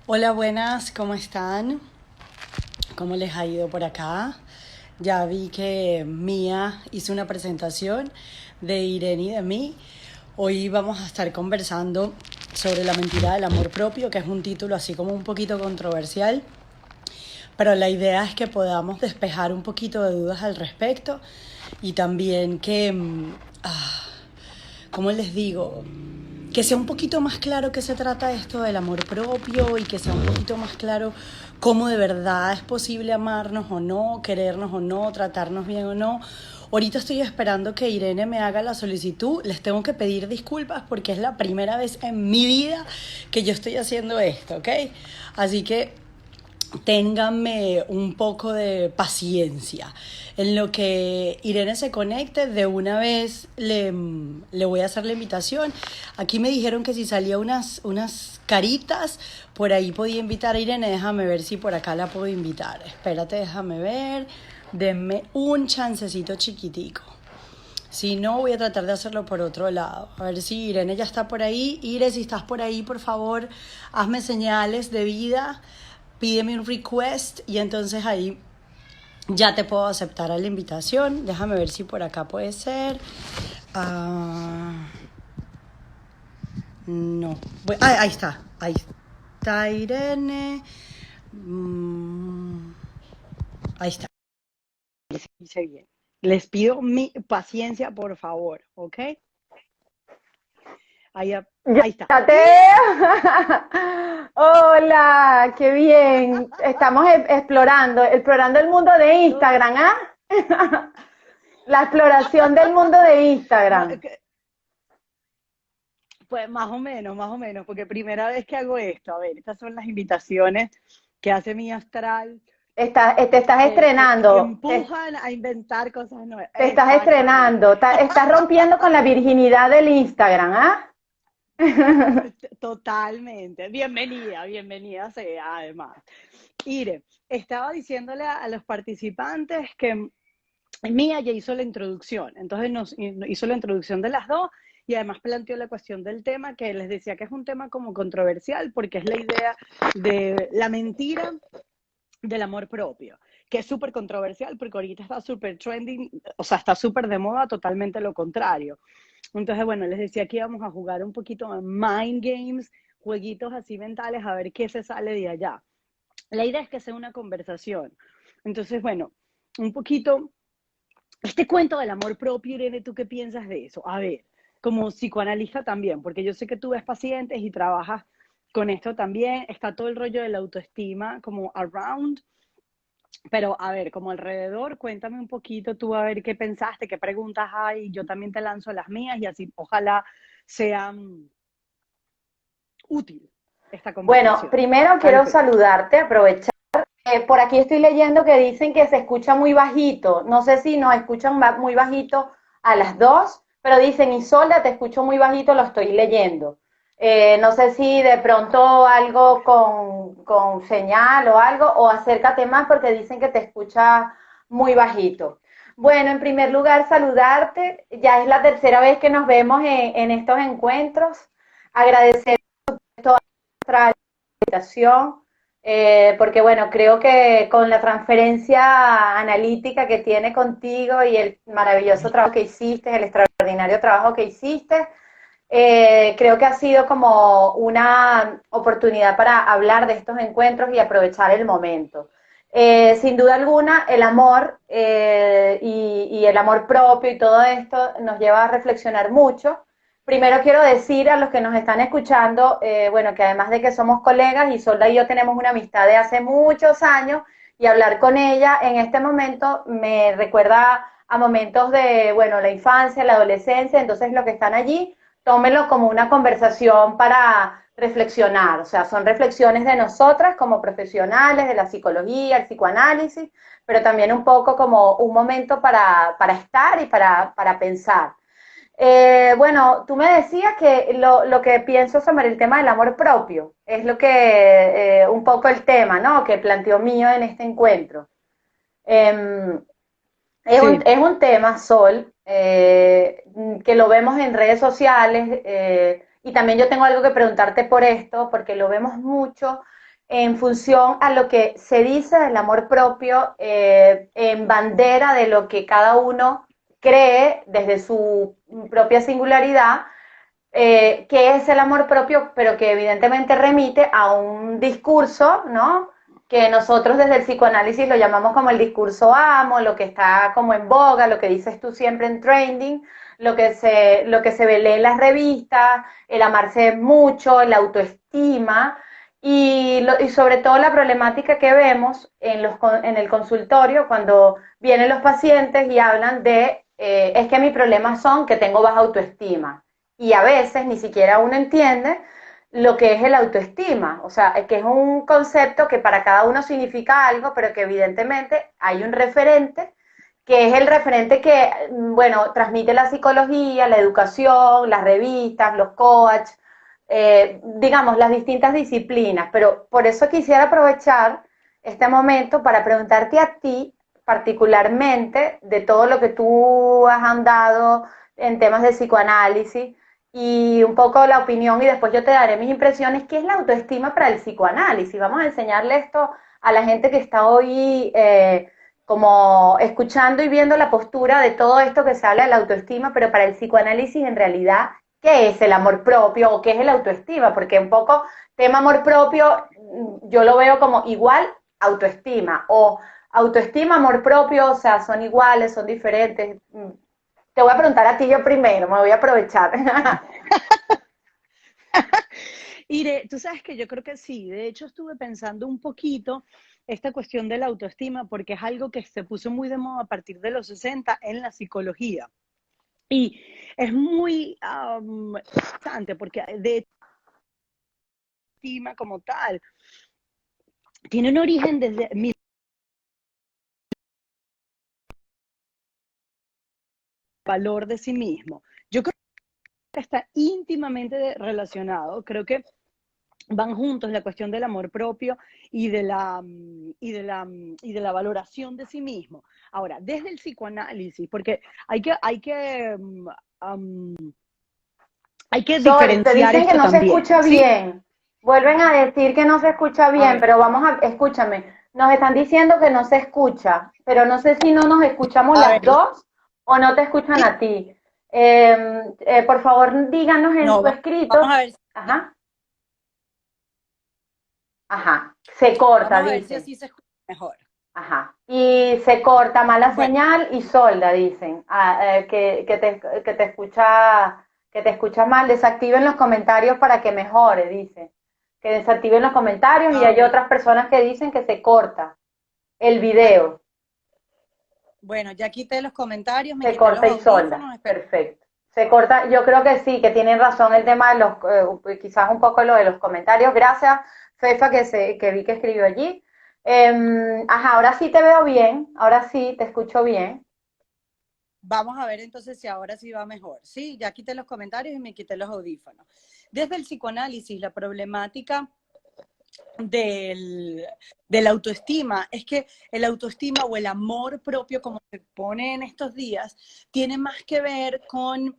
Hola, buenas, ¿cómo están? ¿Cómo les ha ido por acá? Ya vi que Mía hizo una presentación de Irene y de mí. Hoy vamos a estar conversando sobre la mentira del amor propio, que es un título así como un poquito controversial, pero la idea es que podamos despejar un poquito de dudas al respecto y también que, ¿cómo les digo? Que sea un poquito más claro qué se trata esto del amor propio y que sea un poquito más claro cómo de verdad es posible amarnos o no, querernos o no, tratarnos bien o no. Ahorita estoy esperando que Irene me haga la solicitud. Les tengo que pedir disculpas porque es la primera vez en mi vida que yo estoy haciendo esto, ¿ok? Así que ténganme un poco de paciencia. En lo que Irene se conecte, de una vez le voy a hacer la invitación. Aquí me dijeron que si salía unas caritas, por ahí podía invitar a Irene. Déjame ver si por acá la puedo invitar. Espérate, déjame ver. Denme un chancecito chiquitico. Si no, voy a tratar de hacerlo por otro lado. A ver si Irene ya está por ahí. Ire, si estás por ahí, por favor, hazme señales de vida, pídeme un request y entonces ahí ya te puedo aceptar a la invitación. Déjame ver si por acá puede ser. Ah, no. Ahí está. Ahí está Irene. Mm, ahí está. Hice bien. Les pido mi paciencia, por favor, ¿ok? Ahí, ahí está. Ya te Hola, qué bien. Estamos explorando el mundo de Instagram, ¿ah? La exploración del mundo de Instagram. Pues más o menos, porque primera vez que hago esto. A ver, estas son las invitaciones que hace mi astral, Te estás que estrenando, empujan a inventar cosas nuevas. te estás estrenando, Exactamente. estás rompiendo con la virginidad del Instagram, ¿ah? Totalmente. Bienvenida, bienvenida sea, además. Ire, estaba diciéndole a los participantes que Mía ya hizo la introducción, entonces nos hizo la introducción de las dos y además planteó la cuestión del tema que les decía que es un tema como controversial porque es la idea de la mentira del amor propio, que es súper controversial porque ahorita está súper trending, o sea, está súper de moda, totalmente lo contrario. Entonces, bueno, les decía que íbamos a jugar un poquito de mind games, jueguitos así mentales, a ver qué se sale de allá. La idea es que sea una conversación. Entonces, bueno, un poquito este cuento del amor propio, Irene, ¿tú qué piensas de eso? A ver, como psicoanalista también, porque yo sé que tú ves pacientes y trabajas con esto también, está todo el rollo de la autoestima como around, pero a ver, como alrededor, cuéntame un poquito tú a ver qué pensaste, qué preguntas hay, yo también te lanzo las mías y así ojalá sea útil esta Bueno, conversación. primero Al quiero frente. saludarte, aprovechar. Por aquí estoy leyendo que dicen que se escucha muy bajito. No sé si nos escuchan muy bajito a las dos, pero dicen, Isolda, te escucho muy bajito, lo estoy leyendo. No sé si de pronto algo con señal o algo, o acércate más porque dicen que te escucha muy bajito. Bueno, en primer lugar, saludarte. Ya es la tercera vez que nos vemos en estos encuentros. Agradecer toda nuestra invitación, porque bueno, creo que con la transferencia analítica que tiene contigo y el maravilloso trabajo que hiciste, el extraordinario trabajo que hiciste, creo que ha sido como una oportunidad para hablar de estos encuentros y aprovechar el momento. Sin duda alguna, el amor y el amor propio y todo esto nos lleva a reflexionar mucho. Primero quiero decir a los que nos están escuchando, bueno, que además de que somos colegas, Isolda y yo tenemos una amistad de hace muchos años y hablar con ella en este momento me recuerda a momentos de, bueno, la infancia, la adolescencia, entonces los que están allí, tómenlo como una conversación para reflexionar, o sea, son reflexiones de nosotras como profesionales de la psicología, el psicoanálisis, pero también un poco como un momento para estar y para pensar. Bueno, tú me decías que lo que pienso sobre el tema del amor propio es lo que, un poco el tema, ¿no? Que planteó mío en este encuentro. Eh, Sí, es un tema, Sol, que lo vemos en redes sociales y también yo tengo algo que preguntarte por esto, porque lo vemos mucho en función a lo que se dice del amor propio, en bandera de lo que cada uno cree desde su propia singularidad, qué es el amor propio, pero que evidentemente remite a un discurso, ¿no? Que nosotros desde el psicoanálisis lo llamamos como el discurso amo, lo que está como en boga, lo que dices tú siempre en trending, lo que se lee en las revistas, el amarse mucho, la autoestima y sobre todo la problemática que vemos en el consultorio cuando vienen los pacientes y hablan de es que mis problemas son que tengo baja autoestima y a veces ni siquiera uno entiende lo que es el autoestima, o sea, que es un concepto que para cada uno significa algo, pero que evidentemente hay un referente, que es el referente que, bueno, transmite la psicología, la educación, las revistas, los coaches, digamos, las distintas disciplinas, pero por eso quisiera aprovechar este momento para preguntarte a ti particularmente de todo lo que tú has andado en temas de psicoanálisis, y un poco la opinión y después yo te daré mis impresiones. ¿Qué es la autoestima para el psicoanálisis? Vamos a enseñarle esto a la gente que está hoy como escuchando y viendo la postura de todo esto que se habla de la autoestima, pero para el psicoanálisis en realidad, ¿qué es el amor propio o qué es el autoestima? Porque un poco tema amor propio yo lo veo como igual autoestima o autoestima, amor propio, o sea, son iguales, son diferentes. Te voy a preguntar a ti yo primero, me voy a aprovechar. Ire, tú sabes que yo creo que sí. De hecho, estuve pensando un poquito esta cuestión de la autoestima porque es algo que se puso muy de moda a partir de los 60 en la psicología. Y es muy interesante porque de estima como tal tiene un origen desde mi valor de sí mismo. Yo creo que está íntimamente relacionado. Creo que van juntos la cuestión del amor propio y de la valoración de sí mismo. Ahora, desde el psicoanálisis, porque um, hay que Sorry, te diferenciar dicen que esto no se también, escucha ¿sí? bien. Vuelven a decir que no se escucha A bien, ver, pero vamos a, escúchame, nos están diciendo que no se escucha, pero no sé si no nos escuchamos a las ver, dos o no te escuchan sí, a ti. Por favor, díganos en no, tu vamos escrito. a ver, Ajá, ajá, se corta, vamos a ver si dicen. así se escucha mejor. Ajá. Y se corta mala Bueno, señal y solda, dicen. Que te escucha mal. Desactiven los comentarios para que mejore, dice. Que desactiven los comentarios y hay bueno, otras personas que dicen que se corta el bueno, video. bueno, ya quité los comentarios, me Se quité los corta y solda. audífonos, espero. Perfecto. Se corta, yo creo que sí, que tienen razón el tema de quizás un poco lo de los comentarios. Gracias, Fefa, que vi que escribió allí. Ajá, ahora sí te veo bien, ahora sí te escucho bien. Vamos a ver entonces si ahora sí va mejor. Sí, ya quité los comentarios y me quité los audífonos. Desde el psicoanálisis, la problemática del, de la autoestima es que el autoestima o el amor propio, como se pone en estos días, tiene más que ver con,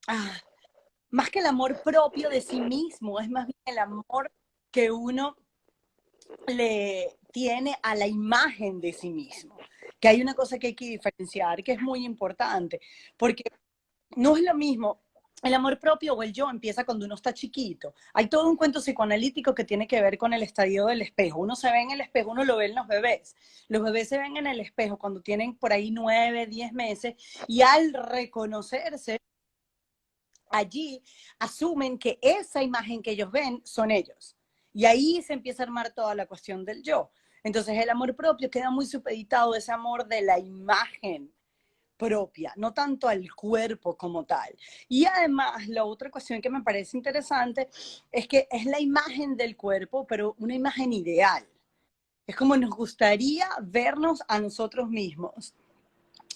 ah, más que el amor propio de sí mismo, es más bien el amor que uno le tiene a la imagen de sí mismo. Que hay una cosa que hay que diferenciar, que es muy importante, porque no es lo mismo. El amor propio o el yo empieza cuando uno está chiquito. Hay todo un cuento psicoanalítico que tiene que ver con el estadio del espejo. Uno se ve en el espejo, uno lo ve en los bebés. Los bebés se ven en el espejo cuando tienen por ahí 9, 10 meses y al reconocerse allí asumen que esa imagen que ellos ven son ellos. Y ahí se empieza a armar toda la cuestión del yo. Entonces el amor propio queda muy supeditado a ese amor de la imagen propia, no tanto al cuerpo como tal. Y además, la otra cuestión que me parece interesante es que es la imagen del cuerpo, pero una imagen ideal. Es como nos gustaría vernos a nosotros mismos.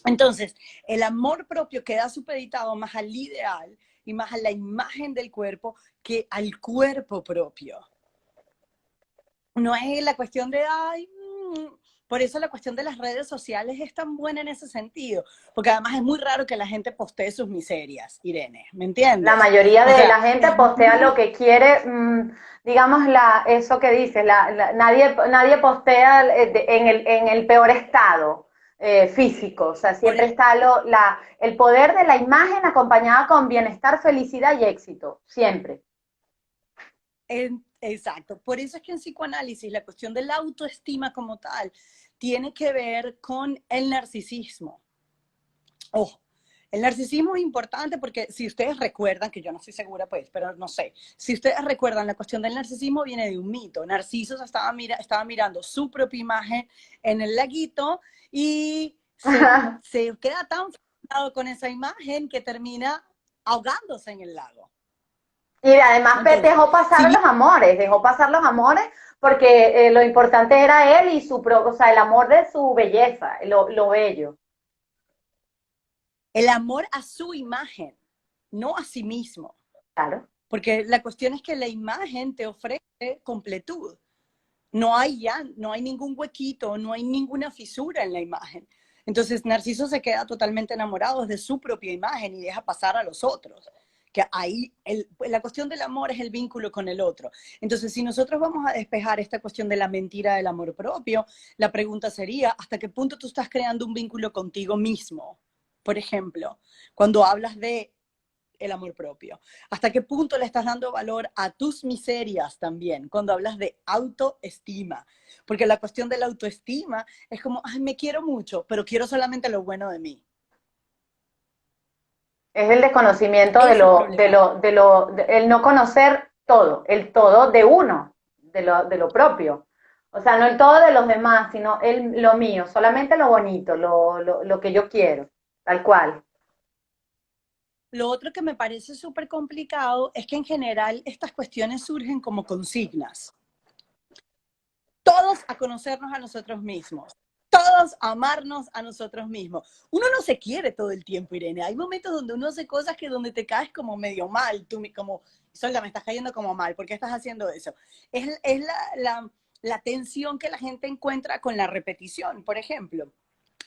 Entonces, el amor propio queda supeditado más al ideal y más a la imagen del cuerpo que al cuerpo propio. No es la cuestión de, ay, por eso la cuestión de las redes sociales es tan buena en ese sentido, porque además es muy raro que la gente postee sus miserias, Irene, ¿me La entiendes? mayoría O de sea, la gente es postea muy, lo que quiere, digamos, eso que dices, nadie postea en el peor estado físico, o sea, por, siempre está el poder de la imagen acompañada con bienestar, felicidad y éxito, siempre. exacto, por eso es que en psicoanálisis la cuestión de la autoestima como tal tiene que ver con el narcisismo. Ojo, el narcisismo es importante porque si ustedes recuerdan, que yo no estoy segura pues, pero no sé, si ustedes recuerdan, la cuestión del narcisismo viene de un mito. Narciso estaba mirando su propia imagen en el laguito y se queda tan fascinado con esa imagen que termina ahogándose en el lago. Y además Entonces, si bien dejó pasar los amores porque lo importante era él y o sea, el amor de su belleza, lo bello. el amor a su imagen, no a sí mismo, Claro. porque la cuestión es que la imagen te ofrece completud. No hay ningún huequito, no hay ninguna fisura en la imagen. Entonces Narciso se queda totalmente enamorado de su propia imagen y deja pasar a los otros. Que ahí la cuestión del amor es el vínculo con el otro. Entonces, si nosotros vamos a despejar esta cuestión de la mentira del amor propio, la pregunta sería, ¿hasta qué punto tú estás creando un vínculo contigo mismo? Por ejemplo, cuando hablas de el amor propio. ¿Hasta qué punto le estás dando valor a tus miserias también cuando hablas de autoestima? Porque la cuestión de la autoestima es como, ay, me quiero mucho, pero quiero solamente lo bueno de mí. Es el desconocimiento Eso es problemático. el no conocer todo, el todo de uno, de lo propio. O sea, no el todo de los demás, sino lo mío, solamente lo bonito, lo que yo quiero, tal cual. Lo otro que me parece súper complicado es que en general estas cuestiones surgen como consignas. Todos a conocernos a nosotros mismos, todos a amarnos a nosotros mismos. Uno no se quiere todo el tiempo, Irene. Hay momentos donde uno hace cosas que donde te caes como medio mal, tú como, Solga, me estás cayendo como mal, ¿por qué estás haciendo eso? Es la tensión que la gente encuentra con la repetición, por ejemplo,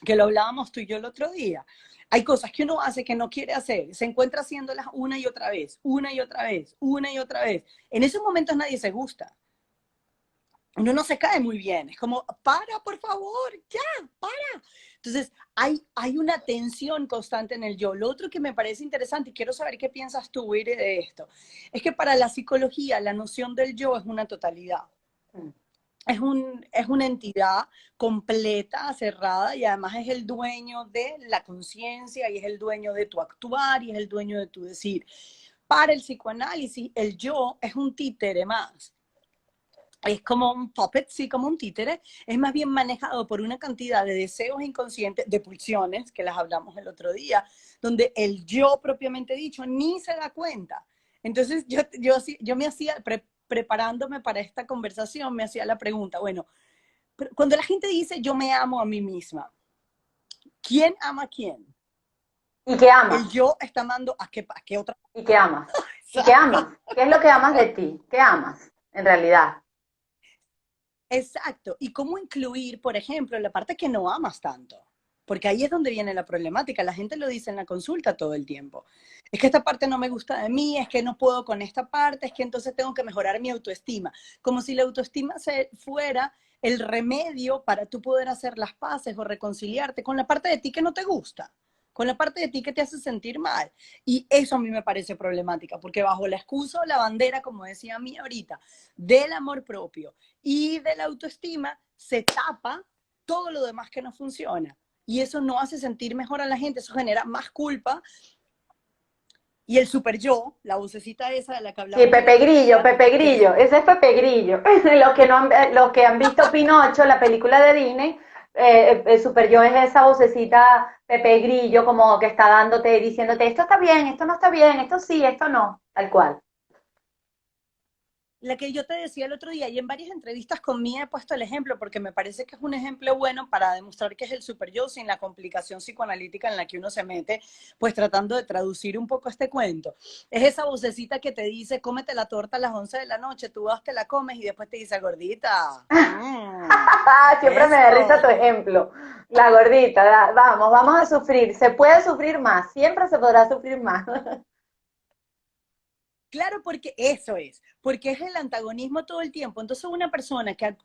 que lo hablábamos tú y yo el otro día. Hay cosas que uno hace que no quiere hacer, se encuentra haciéndolas una y otra vez, una y otra vez, una y otra vez. En esos momentos nadie se gusta, uno no se cae muy bien, es como, para, por favor, ya, para. Entonces, hay una tensión constante en el yo. Lo otro que me parece interesante, y quiero saber qué piensas tú, Ire, de esto, es que para la psicología la noción del yo es una totalidad. Es una entidad completa, cerrada, y además es el dueño de la conciencia, y es el dueño de tu actuar, y es el dueño de tu decir. Para el psicoanálisis, el yo es un títere más, es como un puppet, sí, como un títere, es más bien manejado por una cantidad de deseos inconscientes, de pulsiones, que las hablamos el otro día, donde el yo propiamente dicho ni se da cuenta. Entonces yo me hacía, preparándome para esta conversación, me hacía la pregunta, bueno, cuando la gente dice yo me amo a mí misma, ¿quién ama a quién? ¿Y qué El amas? yo está amando a qué otra. ¿Y qué amas? ¿Y qué amas? Exacto. ¿Qué es lo que amas de ti? ¿Qué amas, en realidad? Exacto. Y cómo incluir, por ejemplo, la parte que no amas tanto. Porque ahí es donde viene la problemática. La gente lo dice en la consulta todo el tiempo. Es que esta parte no me gusta de mí, es que no puedo con esta parte, es que entonces tengo que mejorar mi autoestima. Como si la autoestima fuera el remedio para tú poder hacer las paces o reconciliarte con la parte de ti que no te gusta, con la parte de ti que te hace sentir mal. Y eso a mí me parece problemática, porque bajo la excusa o la bandera, como decía a mí ahorita, del amor propio y de la autoestima, se tapa todo lo demás que no funciona. Y eso no hace sentir mejor a la gente, eso genera más culpa. Y el super yo, la vocecita esa de la que Sí, hablamos el otro día, Pepe que es, Grillo, ese es Pepe Grillo. Los que han visto Pinocho, la película de Disney, el super yo es esa vocecita Pepe Grillo, como que está dándote, diciéndote, esto está bien, esto no está bien, esto sí, esto no, tal cual. La que yo te decía el otro día, y en varias entrevistas con mí he puesto el ejemplo, porque me parece que es un ejemplo bueno para demostrar que es el super yo sin la complicación psicoanalítica en la que uno se mete, pues tratando de traducir un poco este cuento. Es esa vocecita que te dice, cómete la torta a las 11 de la noche, tú vas, te la comes y después te dice, gordita, Siempre me da risa tu eso. ejemplo. La gordita, vamos a sufrir. Se puede sufrir más, siempre se podrá sufrir más. Claro, porque eso es, porque es el antagonismo todo el tiempo. Entonces una persona que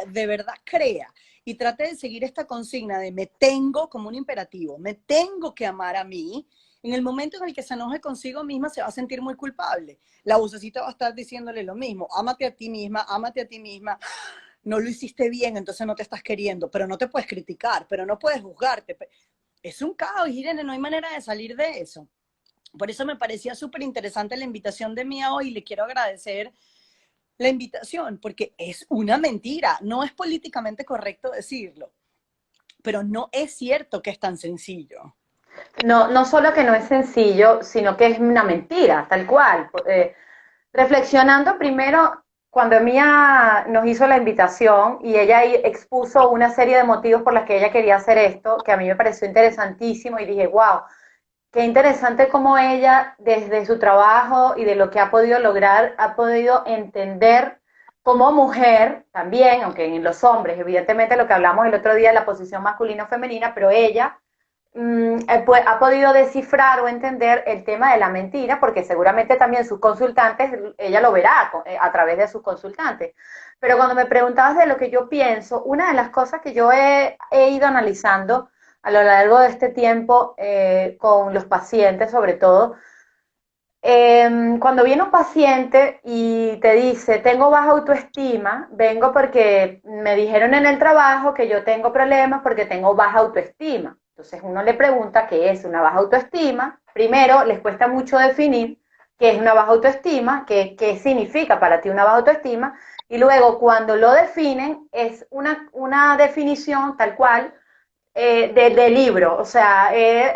de verdad crea y trate de seguir esta consigna de me tengo como un imperativo, me tengo que amar a mí, en el momento en el que se enoje consigo misma se va a sentir muy culpable. La vocecita va a estar diciéndole lo mismo, ámate a ti misma, no lo hiciste bien, entonces no te estás queriendo, pero no te puedes criticar, pero no puedes juzgarte. Es un caos, Irene, no hay manera de salir de eso. Por eso me parecía súper interesante la invitación de Mía hoy y le quiero agradecer la invitación, porque es una mentira, no es políticamente correcto decirlo, pero no es cierto que es tan sencillo. No, no solo que no es sencillo, sino que es una mentira, tal cual. Reflexionando primero, cuando Mía nos hizo la invitación y ella expuso una serie de motivos por los que ella quería hacer esto, que a mí me pareció interesantísimo y dije, wow, qué interesante cómo ella, desde su trabajo y de lo que ha podido lograr, ha podido entender como mujer también, aunque en los hombres, evidentemente lo que hablamos el otro día de la posición masculino-femenina, pero ella ha podido descifrar o entender el tema de la mentira, porque seguramente también sus consultantes, ella lo verá a través de sus consultantes. Pero cuando me preguntabas de lo que yo pienso, una de las cosas que yo he ido analizando a lo largo de este tiempo con los pacientes sobre todo, cuando viene un paciente y te dice, tengo baja autoestima, vengo porque me dijeron en el trabajo que yo tengo problemas porque tengo baja autoestima. Entonces uno le pregunta qué es una baja autoestima. Primero, les cuesta mucho definir qué es una baja autoestima, qué significa para ti una baja autoestima. Y luego, cuando lo definen, es una definición tal cual de libro, o sea,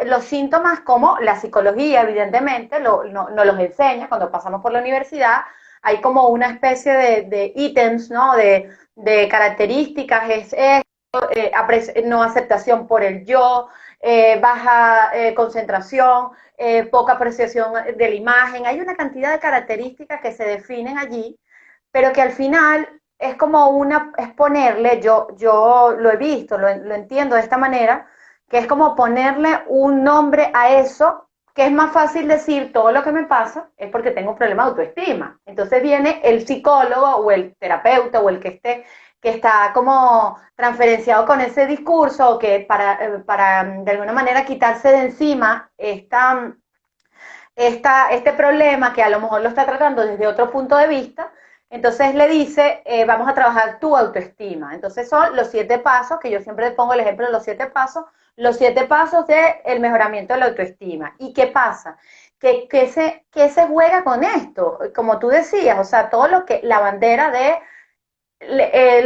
los síntomas como la psicología, evidentemente, nos los enseña cuando pasamos por la universidad, hay como una especie de ítems, ¿no? De características, no aceptación por el yo, baja concentración, poca apreciación de la imagen, hay una cantidad de características que se definen allí, pero que al final es como es ponerle, yo lo he visto, lo entiendo de esta manera, que es como ponerle un nombre a eso, que es más fácil decir todo lo que me pasa es porque tengo un problema de autoestima. Entonces viene el psicólogo o el terapeuta o el que está como transferenciado con ese discurso, que para de alguna manera quitarse de encima este problema que a lo mejor lo está tratando desde otro punto de vista, entonces le dice, vamos a trabajar tu autoestima. Entonces son los 7 pasos, que yo siempre pongo el ejemplo de los 7 pasos del mejoramiento de la autoestima. ¿Y qué pasa? Que se juega con esto, como tú decías, o sea, todo lo que, la bandera de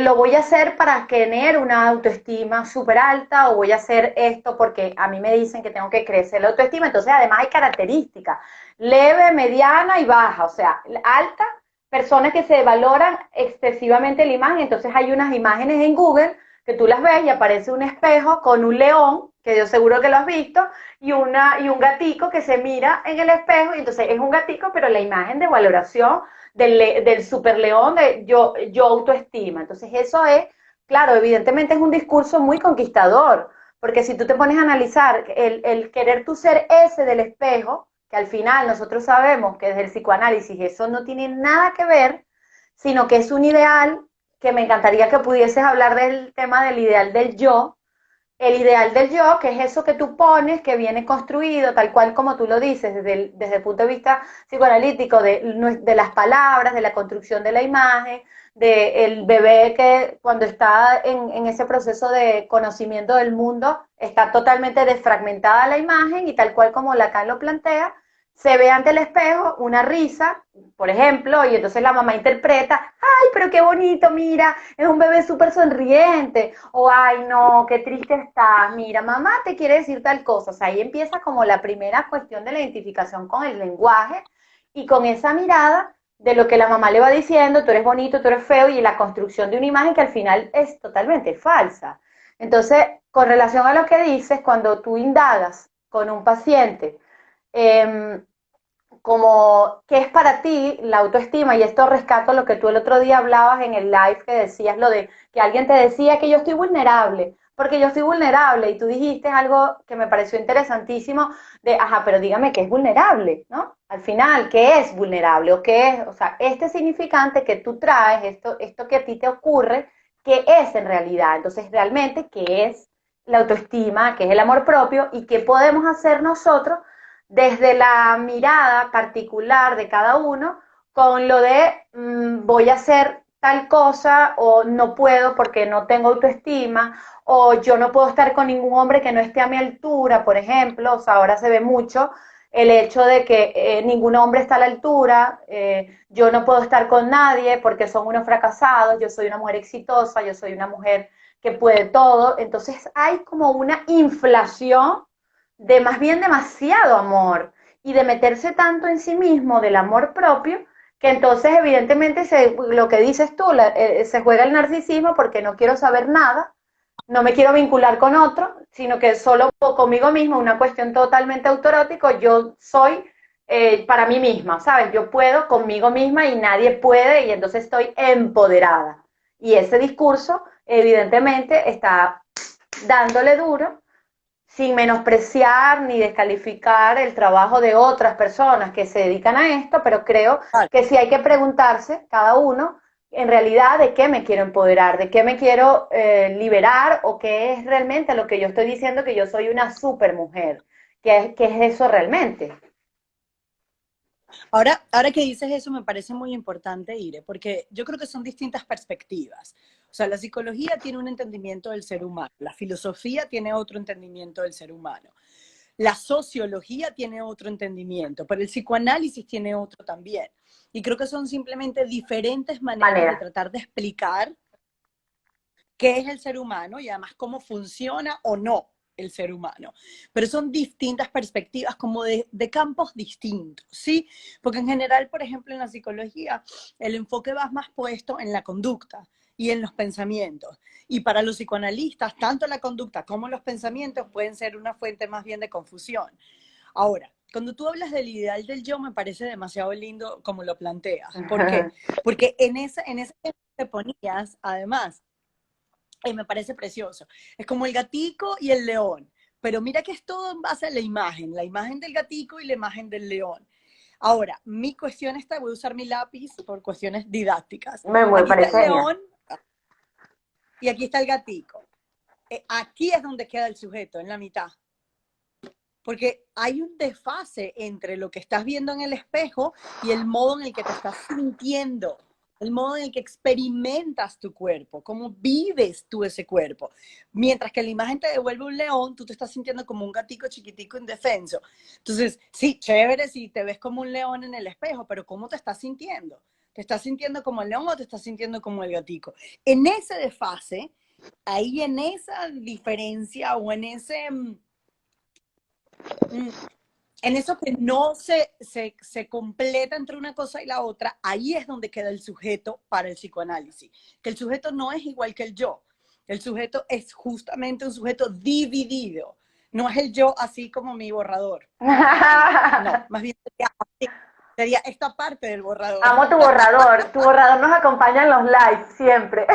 lo voy a hacer para tener una autoestima súper alta o voy a hacer esto porque a mí me dicen que tengo que crecer la autoestima. Entonces, además hay características, leve, mediana y baja. O sea, alta, personas que se valoran excesivamente la imagen. Entonces, hay unas imágenes en Google que tú las ves y aparece un espejo con un león, que yo seguro que lo has visto, y un gatico que se mira en el espejo. Y entonces es un gatico, pero la imagen de valoración del superleón de yo autoestima. Entonces eso es, claro, evidentemente es un discurso muy conquistador, porque si tú te pones a analizar el querer tú ser ese del espejo, que al final nosotros sabemos que desde el psicoanálisis eso no tiene nada que ver, sino que es un ideal que me encantaría que pudieses hablar del tema del ideal del yo, el ideal del yo, que es eso que tú pones, que viene construido, tal cual como tú lo dices, desde el punto de vista psicoanalítico, de las palabras, de la construcción de la imagen, del bebé que cuando está en ese proceso de conocimiento del mundo, está totalmente desfragmentada la imagen y tal cual como Lacan lo plantea, se ve ante el espejo una risa, por ejemplo, y entonces la mamá interpreta, ay, pero qué bonito, mira, es un bebé súper sonriente, o ay, no, qué triste estás, mira, mamá te quiere decir tal cosa. O sea, ahí empieza como la primera cuestión de la identificación con el lenguaje y con esa mirada de lo que la mamá le va diciendo, tú eres bonito, tú eres feo, y la construcción de una imagen que al final es totalmente falsa. Entonces, con relación a lo que dices, cuando tú indagas con un paciente, eh, como qué es para ti la autoestima, y esto rescato lo que tú el otro día hablabas en el live, que decías lo de que alguien te decía que yo estoy vulnerable, porque yo estoy vulnerable, y tú dijiste algo que me pareció interesantísimo, de, ajá, pero dígame qué es vulnerable, ¿no? Al final, ¿qué es vulnerable? ¿O qué es? O sea, este significante que tú traes, esto que a ti te ocurre, ¿qué es en realidad? Entonces, realmente, ¿qué es la autoestima? ¿Qué es el amor propio? ¿Y qué podemos hacer nosotros desde la mirada particular de cada uno, con lo de voy a hacer tal cosa, o no puedo porque no tengo autoestima, o yo no puedo estar con ningún hombre que no esté a mi altura, por ejemplo. O sea, ahora se ve mucho el hecho de que ningún hombre está a la altura, yo no puedo estar con nadie porque son unos fracasados, yo soy una mujer exitosa, yo soy una mujer que puede todo. Entonces hay como una inflación de más bien demasiado amor, y de meterse tanto en sí mismo, del amor propio, que entonces evidentemente lo que dices tú, se juega el narcisismo, porque no quiero saber nada, no me quiero vincular con otro, sino que solo conmigo mismo, una cuestión totalmente autorótico, yo soy para mí misma, ¿sabes? Yo puedo conmigo misma y nadie puede, y entonces estoy empoderada. Y ese discurso evidentemente está dándole duro, sin menospreciar ni descalificar el trabajo de otras personas que se dedican a esto, pero creo que sí hay que preguntarse cada uno en realidad de qué me quiero empoderar, de qué me quiero liberar, o qué es realmente lo que yo estoy diciendo, que yo soy una super mujer. ¿Qué es eso realmente? Ahora que dices eso, me parece muy importante, Ire, porque yo creo que son distintas perspectivas. O sea, la psicología tiene un entendimiento del ser humano, la filosofía tiene otro entendimiento del ser humano, la sociología tiene otro entendimiento, pero el psicoanálisis tiene otro también. Y creo que son simplemente diferentes maneras de Manera. tratar de explicar qué es el ser humano y además cómo funciona o no el ser humano. Pero son distintas perspectivas, como de campos distintos, ¿sí? Porque en general, por ejemplo, en la psicología, el enfoque va más puesto en la conducta y en los pensamientos. Y para los psicoanalistas, tanto la conducta como los pensamientos pueden ser una fuente más bien de confusión. Ahora, cuando tú hablas del ideal del yo, me parece demasiado lindo como lo planteas. ¿Por qué? Porque en ese que te ponías, además, me parece precioso. Es como el gatico y el león. Pero mira que es todo en base a la imagen del gatico y la imagen del león. Ahora, mi cuestión está, voy a usar mi lápiz por cuestiones didácticas. Me Aquí está el parece genial. león y aquí está el gatico. Aquí es donde queda el sujeto, en la mitad. Porque hay un desfase entre lo que estás viendo en el espejo y el modo en el que te estás sintiendo, el modo en el que experimentas tu cuerpo, cómo vives tú ese cuerpo. Mientras que la imagen te devuelve un león, tú te estás sintiendo como un gatico chiquitico indefenso. Entonces, sí, chévere si te ves como un león en el espejo, pero ¿cómo te estás sintiendo? ¿Te estás sintiendo como el león o te estás sintiendo como el gatico? En ese desfase, ahí en esa diferencia o en ese en eso que no se completa entre una cosa y la otra, ahí es donde queda el sujeto para el psicoanálisis. Que el sujeto no es igual que el yo. El sujeto es justamente un sujeto dividido. No es el yo así como mi borrador. No, más bien sería esta parte del borrador. Amo tu borrador. Tu borrador nos acompaña en los lives siempre.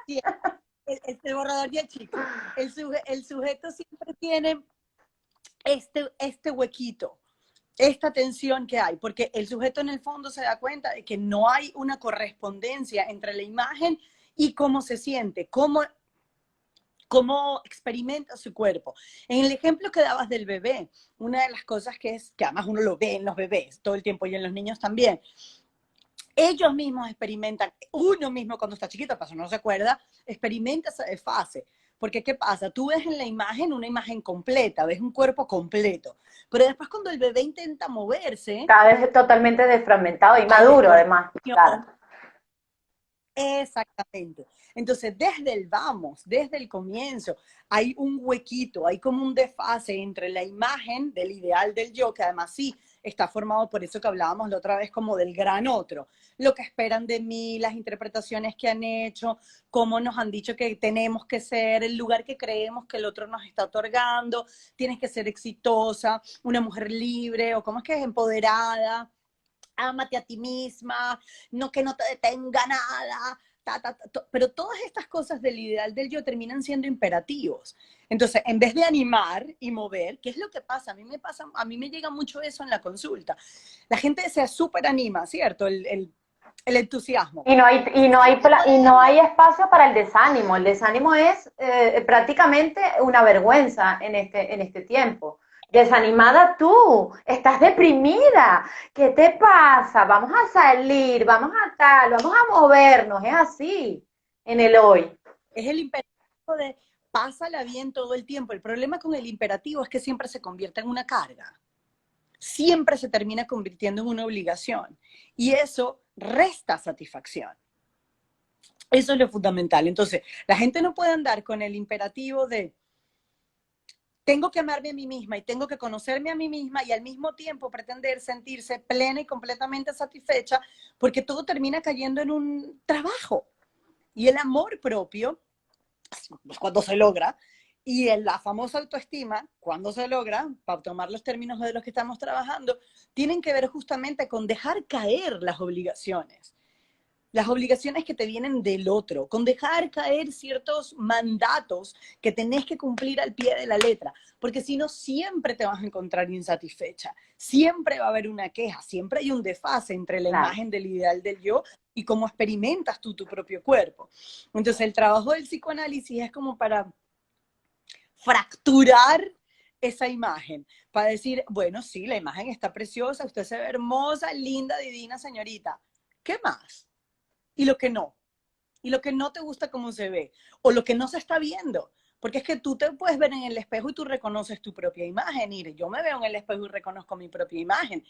Sí, el borrador ya chico. El sujeto siempre tiene este huequito, esta tensión que hay, porque el sujeto en el fondo se da cuenta de que no hay una correspondencia entre la imagen y cómo se siente, cómo experimenta su cuerpo. En el ejemplo que dabas del bebé, una de las cosas que además uno lo ve en los bebés todo el tiempo y en los niños también, ellos mismos experimentan, uno mismo cuando está chiquito, acaso no se acuerda, experimenta esa desfase. Porque ¿qué pasa? Tú ves en la imagen una imagen completa, ves un cuerpo completo, pero después cuando el bebé intenta moverse, Cada vez totalmente desfragmentado y hay maduro, además. Claro. descoordinación. Exactamente. Entonces, desde el vamos, desde el comienzo, hay un huequito, hay como un desfase entre la imagen del ideal del yo, que además sí, está formado por eso que hablábamos la otra vez como del gran otro. Lo que esperan de mí, las interpretaciones que han hecho, cómo nos han dicho que tenemos que ser, el lugar que creemos que el otro nos está otorgando, tienes que ser exitosa, una mujer libre, o cómo es que es empoderada, ámate a ti misma, no que no te detenga nada, pero todas estas cosas del ideal del yo terminan siendo imperativos. Entonces, en vez de animar y mover, ¿qué es lo que pasa? A mí me llega mucho eso en la consulta. La gente se súper anima, ¿cierto? El entusiasmo. Y no hay espacio para el desánimo. El desánimo es prácticamente una vergüenza en este tiempo. Desanimada tú, estás deprimida. ¿Qué te pasa? Vamos a salir, vamos a tal, vamos a movernos. Es así en el hoy. Es el imperativo de pásala bien todo el tiempo. El problema con el imperativo es que siempre se convierte en una carga. Siempre se termina convirtiendo en una obligación. Y eso resta satisfacción. Eso es lo fundamental. Entonces, la gente no puede andar con el imperativo de tengo que amarme a mí misma y tengo que conocerme a mí misma y al mismo tiempo pretender sentirse plena y completamente satisfecha, porque todo termina cayendo en un trabajo. Y el amor propio, pues cuando se logra, y la famosa autoestima, cuando se logra, para tomar los términos de los que estamos trabajando, tienen que ver justamente con dejar caer las obligaciones que te vienen del otro, con dejar caer ciertos mandatos que tenés que cumplir al pie de la letra, porque si no siempre te vas a encontrar insatisfecha, siempre va a haber una queja, siempre hay un desfase entre la Claro. imagen del ideal del yo y cómo experimentas tú tu propio cuerpo. Entonces el trabajo del psicoanálisis es como para fracturar esa imagen, para decir, bueno, sí, la imagen está preciosa, usted se ve hermosa, linda, divina, señorita, ¿qué más? Y lo que no. Y lo que no te gusta cómo se ve. O lo que no se está viendo. Porque es que tú te puedes ver en el espejo y tú reconoces tu propia imagen. Y yo me veo en el espejo y reconozco mi propia imagen.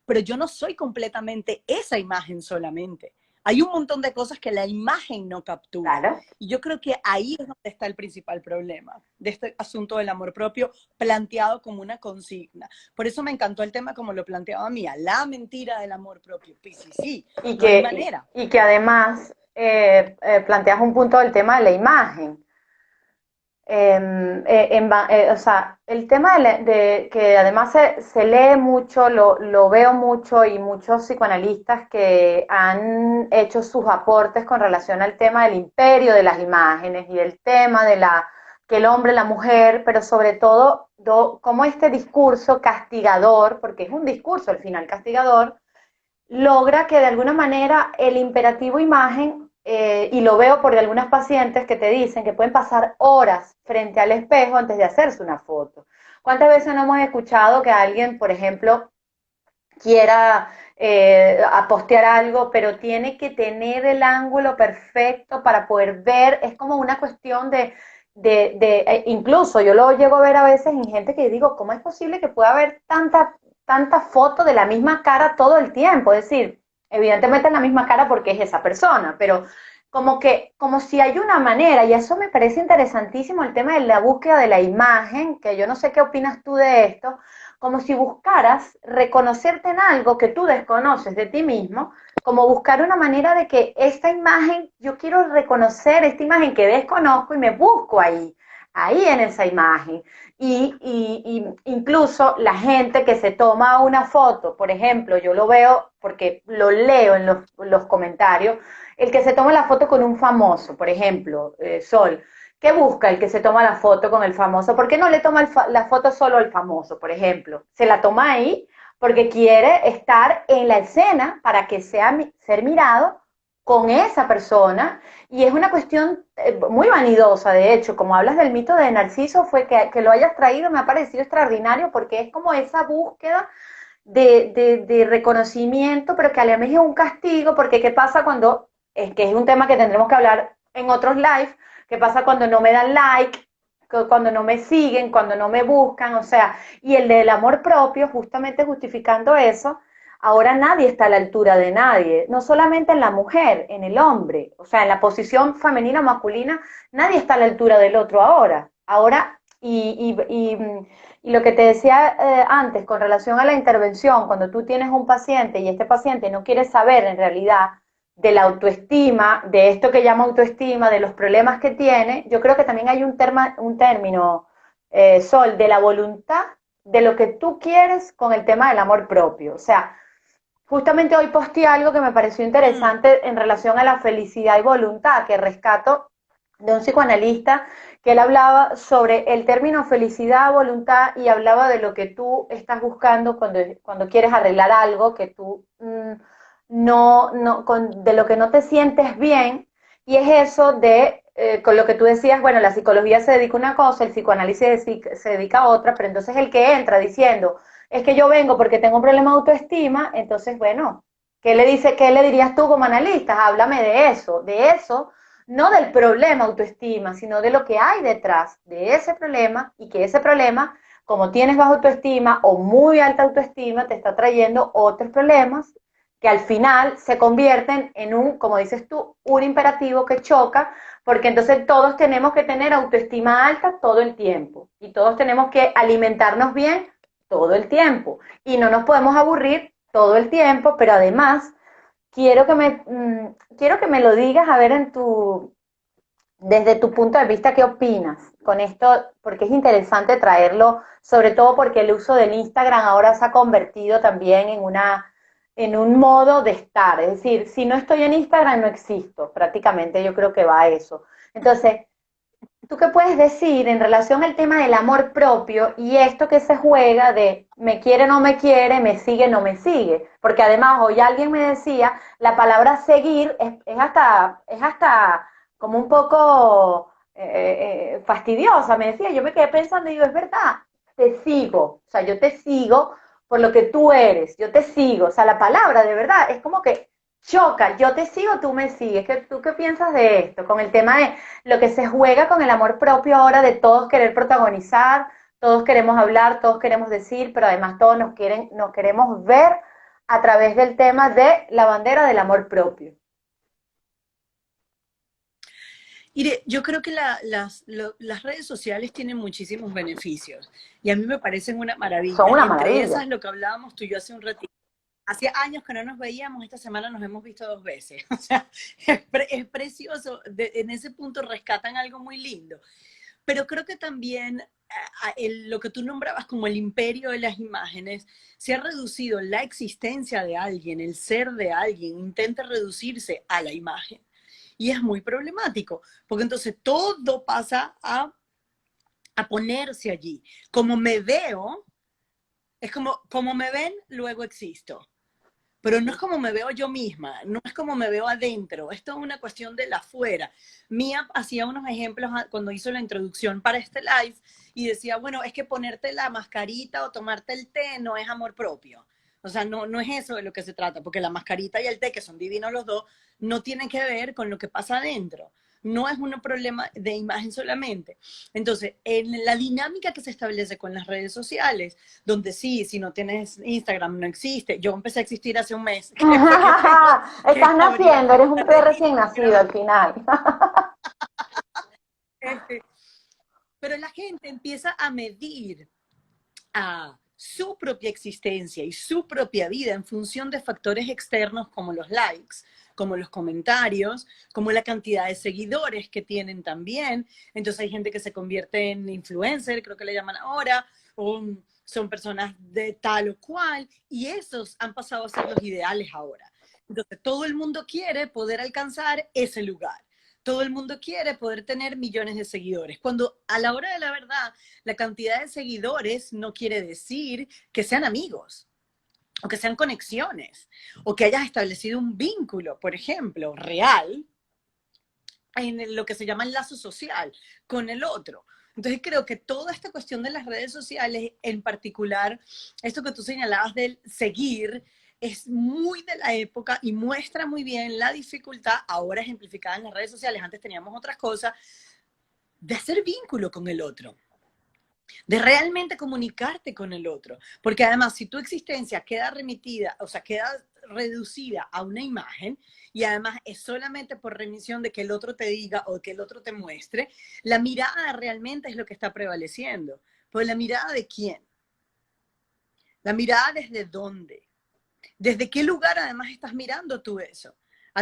Pero yo no soy completamente esa imagen solamente. Hay un montón de cosas que la imagen no captura. Claro. Y yo creo que ahí es donde está el principal problema de este asunto del amor propio planteado como una consigna. Por eso me encantó el tema como lo planteaba Mía, la mentira del amor propio. Pues sí, sí, no hay manera. Y que además planteas un punto del tema de la imagen. O sea, el tema de que además se lee mucho, lo veo mucho y muchos psicoanalistas que han hecho sus aportes con relación al tema del imperio de las imágenes y el tema de que el hombre, la mujer, pero sobre todo como este discurso castigador, porque es un discurso al final castigador, logra que de alguna manera el imperativo imagen, y lo veo por algunas pacientes que te dicen que pueden pasar horas frente al espejo antes de hacerse una foto. ¿Cuántas veces no hemos escuchado que alguien, por ejemplo, quiera postear algo, pero tiene que tener el ángulo perfecto para poder ver? Es como una cuestión incluso yo lo llego a ver a veces en gente que digo, ¿cómo es posible que pueda haber tanta foto de la misma cara todo el tiempo? Es decir, evidentemente es la misma cara porque es esa persona, pero como si hay una manera, y eso me parece interesantísimo, el tema de la búsqueda de la imagen, que yo no sé qué opinas tú de esto, como si buscaras reconocerte en algo que tú desconoces de ti mismo, como buscar una manera de que esta imagen, yo quiero reconocer esta imagen que desconozco y me busco ahí en esa imagen. Y incluso la gente que se toma una foto, por ejemplo, yo lo veo porque lo leo en los comentarios, el que se toma la foto con un famoso, por ejemplo, Sol, ¿qué busca el que se toma la foto con el famoso? ¿Por qué no le toma la foto solo al famoso, por ejemplo? Se la toma ahí porque quiere estar en la escena para que ser mirado con esa persona, y es una cuestión muy vanidosa. De hecho, como hablas del mito de Narciso, fue que lo hayas traído, me ha parecido extraordinario, porque es como esa búsqueda de reconocimiento, pero que a la vez es un castigo, porque ¿qué pasa cuando, que es un tema que tendremos que hablar en otros live, qué pasa cuando no me dan like, cuando no me siguen, cuando no me buscan? O sea, y el del amor propio, justamente justificando eso, ahora nadie está a la altura de nadie, no solamente en la mujer, en el hombre, o sea, en la posición femenina o masculina, nadie está a la altura del otro ahora. Ahora y lo que te decía antes con relación a la intervención, cuando tú tienes un paciente y este paciente no quiere saber en realidad de la autoestima, de esto que llama autoestima, de los problemas que tiene, yo creo que también hay un término, Sol, de la voluntad, de lo que tú quieres con el tema del amor propio. O sea, justamente hoy posteé algo que me pareció Mm, interesante en relación a la felicidad y voluntad, que rescato de un psicoanalista, que él hablaba sobre el término felicidad, voluntad, y hablaba de lo que tú estás buscando cuando quieres arreglar algo, que tú de lo que no te sientes bien, y es eso de, con lo que tú decías, bueno, la psicología se dedica a una cosa, el psicoanálisis se dedica a otra, pero entonces el que entra diciendo, es que yo vengo porque tengo un problema de autoestima, entonces, bueno, qué le dirías tú como analista? Háblame de eso, no del problema autoestima, sino de lo que hay detrás de ese problema y que ese problema, como tienes baja autoestima o muy alta autoestima, te está trayendo otros problemas que al final se convierten en un, como dices tú, un imperativo que choca, porque entonces todos tenemos que tener autoestima alta todo el tiempo y todos tenemos que alimentarnos bien todo el tiempo y no nos podemos aburrir todo el tiempo, pero además quiero que me lo digas a ver desde tu punto de vista, ¿qué opinas con esto? Porque es interesante traerlo, sobre todo porque el uso del Instagram ahora se ha convertido también en un modo de estar. Es decir, si no estoy en Instagram, no existo. Prácticamente yo creo que va a eso. Entonces, ¿tú qué puedes decir en relación al tema del amor propio y esto que se juega de me quiere, no me quiere, me sigue, no me sigue? Porque además hoy alguien me decía, la palabra seguir es hasta como un poco fastidiosa. Me decía, yo me quedé pensando y digo, es verdad, te sigo, o sea, yo te sigo por lo que tú eres, yo te sigo, o sea, la palabra de verdad es como que choca, yo te sigo, tú me sigues. ¿Tú qué piensas de esto? Con el tema de lo que se juega con el amor propio ahora de todos querer protagonizar, todos queremos hablar, todos queremos decir, pero además todos nos queremos ver a través del tema de la bandera del amor propio. Mire, yo creo que las redes sociales tienen muchísimos beneficios y a mí me parecen una Son maravilla. una Entre maravilla. esas, lo que hablábamos tú y yo hace un ratito. Hacía años que no nos veíamos, esta semana nos hemos visto 2 veces. O sea, es precioso. En ese punto rescatan algo muy lindo. Pero creo que también lo que tú nombrabas como el imperio de las imágenes, se ha reducido la existencia de alguien, el ser de alguien, intenta reducirse a la imagen. Y es muy problemático, porque entonces todo pasa a ponerse allí. Como me veo, es como me ven, luego existo. Pero no es como me veo yo misma, no es como me veo adentro, esto es una cuestión de la afuera. Mía hacía unos ejemplos cuando hizo la introducción para este live y decía, bueno, es que ponerte la mascarita o tomarte el té no es amor propio. O sea, no es eso de lo que se trata, porque la mascarita y el té, que son divinos los dos, no tienen que ver con lo que pasa adentro. No es un problema de imagen solamente. Entonces, en la dinámica que se establece con las redes sociales, donde sí, si no tienes Instagram no existe. Yo empecé a existir hace un mes, que fue que Estás abrí la naciendo, eres un cuenta bebé de recién nacido Instagram. al final. Este, pero la gente empieza a medir a su propia existencia y su propia vida en función de factores externos como los likes, como los comentarios, como la cantidad de seguidores que tienen también. Entonces hay gente que se convierte en influencer, creo que le llaman ahora, o son personas de tal o cual, y esos han pasado a ser los ideales ahora. Entonces todo el mundo quiere poder alcanzar ese lugar. Todo el mundo quiere poder tener millones de seguidores. Cuando a la hora de la verdad, la cantidad de seguidores no quiere decir que sean amigos o que sean conexiones o que hayas establecido un vínculo, por ejemplo, real en lo que se llama el lazo social con el otro. Entonces creo que toda esta cuestión de las redes sociales, en particular, esto que tú señalabas del seguir, es muy de la época y muestra muy bien la dificultad, ahora ejemplificada en las redes sociales, antes teníamos otras cosas, de hacer vínculo con el otro. de realmente comunicarte con el otro. Porque además, si tu existencia queda remitida, o sea, queda reducida a una imagen, y además es solamente por remisión de que el otro te diga o que el otro te muestre, la mirada realmente es lo que está prevaleciendo. Pues la mirada de quién, la mirada desde dónde, desde qué lugar además estás mirando tú eso.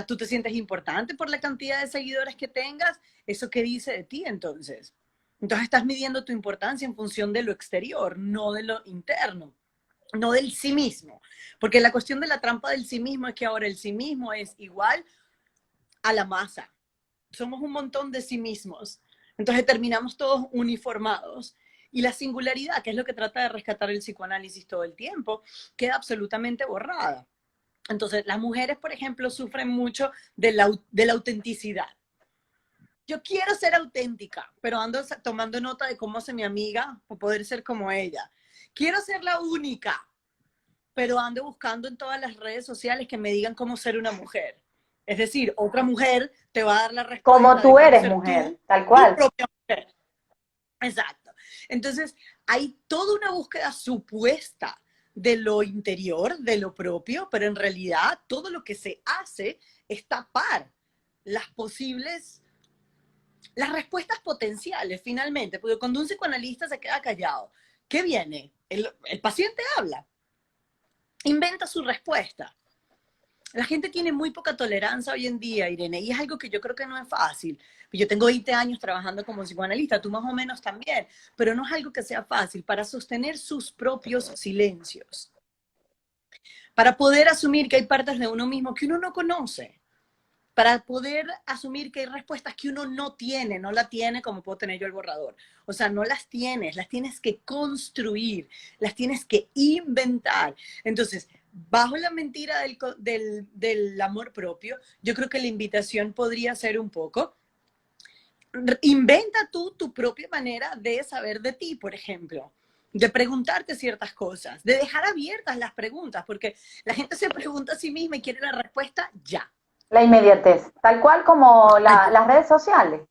¿Tú te sientes importante por la cantidad de seguidores que tengas? ¿Eso qué dice de ti entonces? Entonces estás midiendo tu importancia en función de lo exterior, no de lo interno, no del sí mismo. Porque la cuestión de la trampa del sí mismo es que ahora el sí mismo es igual a la masa. Somos un montón de sí mismos. Entonces terminamos todos uniformados. Y la singularidad, que es lo que trata de rescatar el psicoanálisis todo el tiempo, queda absolutamente borrada. Entonces, las mujeres, por ejemplo, sufren mucho de la autenticidad. Yo quiero ser auténtica, pero ando tomando nota de cómo hace mi amiga para poder ser como ella. Quiero ser la única, pero ando buscando en todas las redes sociales que me digan cómo ser una mujer. Es decir, otra mujer te va a dar la Como respuesta de tú cómo eres ser mujer, tú, tal tu cual. propia mujer. Exacto. Entonces, hay toda una búsqueda supuesta de lo interior, de lo propio, pero en realidad todo lo que se hace es tapar las posibles, las respuestas potenciales finalmente, porque cuando un psicoanalista se queda callado, ¿qué viene? El paciente habla, inventa su respuesta. La gente tiene muy poca tolerancia hoy en día, Irene, y es algo que yo creo que no es fácil. Yo tengo 20 años trabajando como psicoanalista, tú más o menos también, pero no es algo que sea fácil para sostener sus propios silencios, para poder asumir que hay partes de uno mismo que uno no conoce, para poder asumir que hay respuestas que uno no tiene, no la tiene como puedo tener yo el borrador. O sea, no las tienes que construir, las tienes que inventar. Entonces, bajo la mentira del amor propio, yo creo que la invitación podría ser un poco, inventa tú tu propia manera de saber de ti, por ejemplo, de preguntarte ciertas cosas, de dejar abiertas las preguntas, porque la gente se pregunta a sí misma y quiere la respuesta ya. La inmediatez, tal cual como Ayer. las redes sociales.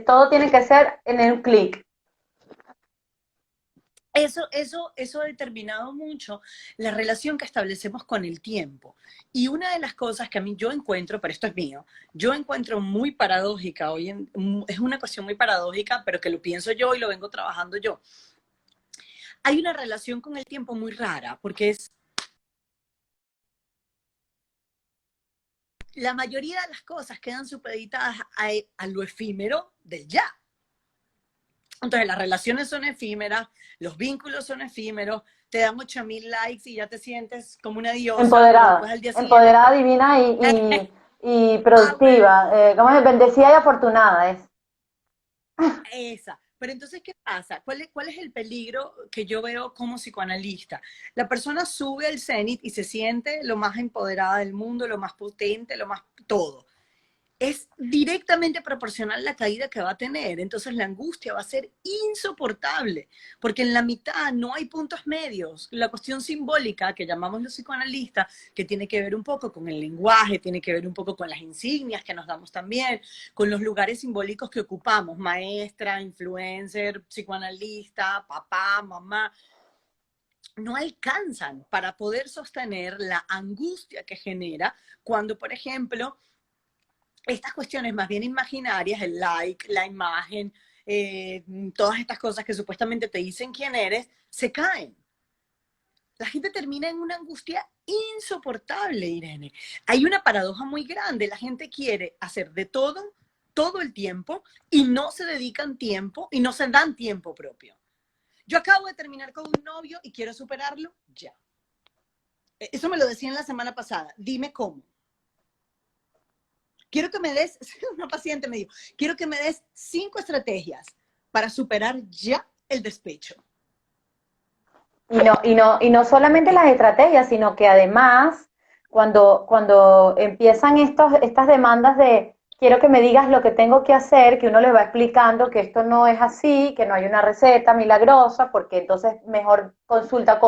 Todo tiene que ser en un clic. Eso ha determinado mucho la relación que establecemos con el tiempo. Y una de las cosas que a mí yo encuentro, pero esto es mío, yo encuentro muy paradójica, es una cuestión muy paradójica, pero que lo pienso yo y lo vengo trabajando yo. Hay una relación con el tiempo muy rara, porque la mayoría de las cosas quedan supeditadas a lo efímero del ya. Entonces las relaciones son efímeras, los vínculos son efímeros, te dan 8.000 likes y ya te sientes como una diosa, pero después Empoderada, al día siguiente empoderada, divina y bueno, productiva. ¿Cómo es? Bendecida y afortunada es. esa. Pero entonces, ¿qué pasa? ¿Cuál es el peligro que yo veo como psicoanalista? La persona sube al cenit y se siente lo más empoderada del mundo, lo más potente, lo más todo. Es directamente proporcional la caída que va a tener. Entonces la angustia va a ser insoportable, porque en la mitad no hay puntos medios. La cuestión simbólica que llamamos los psicoanalistas, que tiene que ver un poco con el lenguaje, tiene que ver un poco con las insignias que nos damos también, con los lugares simbólicos que ocupamos, maestra, influencer, psicoanalista, papá, mamá, no alcanzan para poder sostener la angustia que genera cuando, por ejemplo, estas cuestiones más bien imaginarias, el like, la imagen, todas estas cosas que supuestamente te dicen quién eres, se caen. La gente termina en una angustia insoportable, Irene. Hay una paradoja muy grande. La gente quiere hacer de todo, todo el tiempo, y no se dedican tiempo y no se dan tiempo propio. Yo acabo de terminar con un novio y quiero superarlo ya. Eso me lo decían la semana pasada. Dime cómo. Quiero que me des, una paciente me dijo, quiero que me des 5 estrategias para superar ya el despecho. Y no Ok, solamente las estrategias, sino que además, cuando empiezan estas demandas de quiero que me digas lo que tengo que hacer, que uno le va explicando que esto no es así, que no hay una receta milagrosa, porque entonces mejor consulta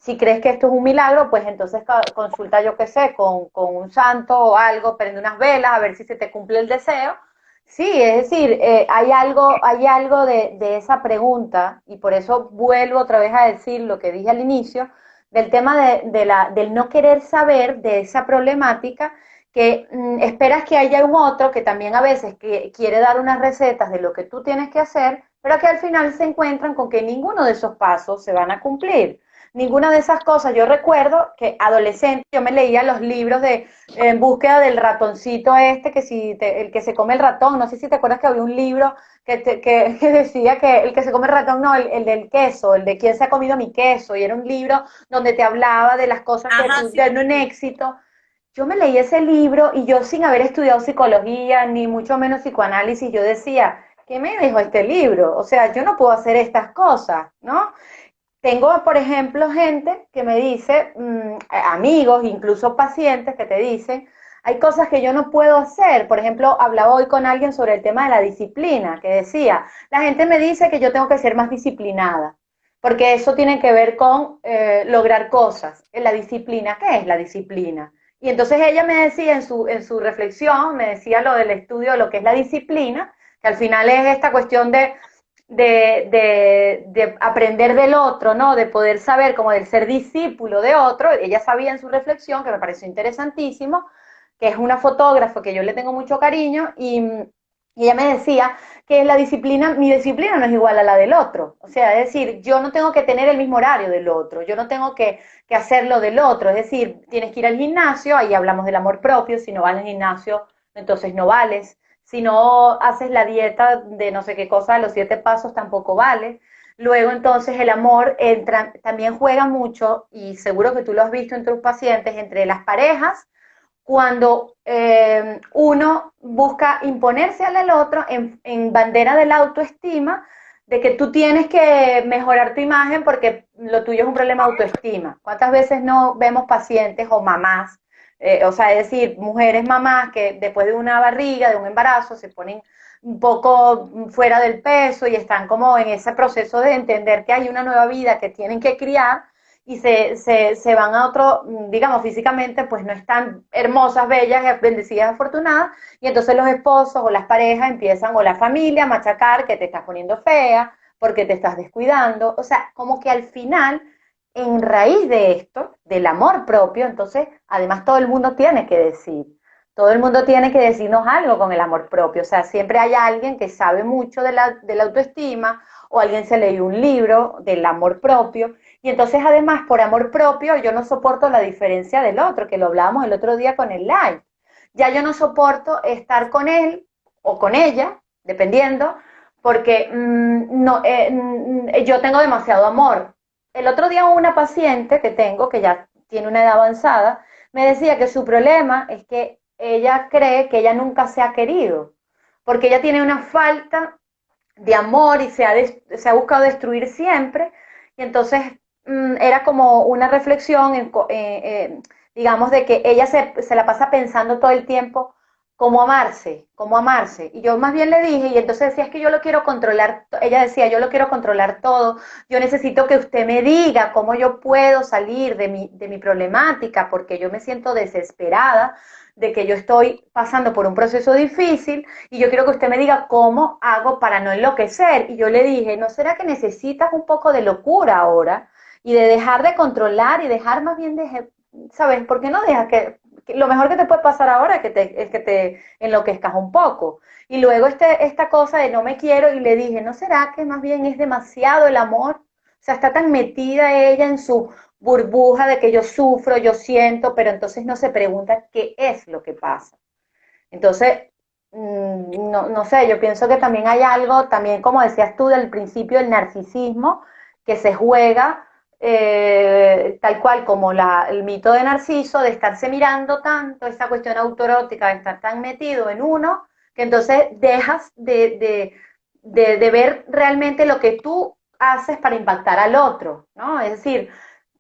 si crees que esto es un milagro, pues entonces consulta, yo qué sé, con un santo o algo, prende unas velas, a ver si se te cumple el deseo. Sí, es decir, hay algo de esa pregunta, y por eso vuelvo otra vez a decir lo que dije al inicio, del tema del no querer saber de esa problemática, que esperas que haya un otro que también a veces quiere dar unas recetas de lo que tú tienes que hacer, pero que al final se encuentran con que ninguno de esos pasos se van a cumplir. Ninguna de esas cosas. Yo recuerdo que adolescente yo me leía los libros de En búsqueda del ratoncito este, que si el que se come el ratón, no sé si te acuerdas que había un libro que decía que el que se come el ratón, no, el del queso, el de quién se ha comido mi queso, y era un libro donde te hablaba de las cosas que Ajá, tú, sí, de un éxito. Yo me leí ese libro y yo sin haber estudiado psicología, ni mucho menos psicoanálisis, yo decía, ¿qué me dijo este libro? O sea, yo no puedo hacer estas cosas, ¿no? Tengo, por ejemplo, gente que me dice, amigos, incluso pacientes que te dicen, hay cosas que yo no puedo hacer. Por ejemplo, hablaba hoy con alguien sobre el tema de la disciplina, que decía, la gente me dice que yo tengo que ser más disciplinada, porque eso tiene que ver con lograr cosas. La disciplina, ¿qué es la disciplina? Y entonces ella me decía en su reflexión, me decía lo del estudio de lo que es la disciplina, que al final es esta cuestión de aprender del otro, ¿no? De poder saber, como del ser discípulo de otro. Ella sabía en su reflexión, que me pareció interesantísimo, que es una fotógrafa que yo le tengo mucho cariño, y ella me decía que la disciplina, mi disciplina no es igual a la del otro. O sea, es decir, yo no tengo que tener el mismo horario del otro, yo no tengo que hacerlo del otro. Es decir, tienes que ir al gimnasio, ahí hablamos del amor propio, si no vas al gimnasio, entonces no vales. Si no haces la dieta de no sé qué cosa de los 7 pasos, tampoco vale. Luego entonces el amor entra, también juega mucho, y seguro que tú lo has visto en tus pacientes, entre las parejas, cuando uno busca imponerse al otro en bandera de la autoestima, de que tú tienes que mejorar tu imagen porque lo tuyo es un problema de autoestima. ¿Cuántas veces no vemos pacientes o mamás, o sea, es decir, mujeres mamás que después de una barriga, de un embarazo, se ponen un poco fuera del peso y están como en ese proceso de entender que hay una nueva vida que tienen que criar, y se van a otro, digamos, físicamente, pues no están hermosas, bellas, bendecidas, afortunadas, y entonces los esposos o las parejas empiezan, o la familia, a machacar que te estás poniendo fea, porque te estás descuidando. O sea, como que al final, en raíz de esto, del amor propio, entonces, además todo el mundo tiene que decir, todo el mundo tiene que decirnos algo con el amor propio. O sea, siempre hay alguien que sabe mucho de la autoestima, o alguien se leyó un libro del amor propio, y entonces además por amor propio yo no soporto la diferencia del otro, que lo hablábamos el otro día con el live. Ya yo no soporto estar con él o con ella, dependiendo, porque no, yo tengo demasiado amor. El otro día una paciente que tengo, que ya tiene una edad avanzada, me decía que su problema es que ella cree que ella nunca se ha querido, porque ella tiene una falta de amor y se ha buscado destruir siempre, y entonces era como una reflexión, digamos, de que ella se la pasa pensando todo el tiempo cómo amarse, y yo más bien le dije, y entonces decía, es que yo lo quiero controlar, ella decía, yo lo quiero controlar todo, yo necesito que usted me diga cómo yo puedo salir de mi problemática, porque yo me siento desesperada, de que yo estoy pasando por un proceso difícil, y yo quiero que usted me diga cómo hago para no enloquecer. Y yo le dije, ¿no será que necesitas un poco de locura ahora? Y de dejar de controlar y dejar más bien de, ¿sabes? ¿Por qué no dejas que lo mejor que te puede pasar ahora es que te enloquezcas un poco? Y luego esta cosa de no me quiero, y le dije, ¿no será que más bien es demasiado el amor? O sea, está tan metida ella en su burbuja de que yo sufro, yo siento, pero entonces no se pregunta qué es lo que pasa. Entonces, no sé, yo pienso que también hay algo, también como decías tú del principio, el narcisismo, que se juega tal cual como el mito de Narciso, de estarse mirando tanto, esa cuestión autoerótica, de estar tan metido en uno, que entonces dejas de ver realmente lo que tú haces para impactar al otro, ¿no? Es decir,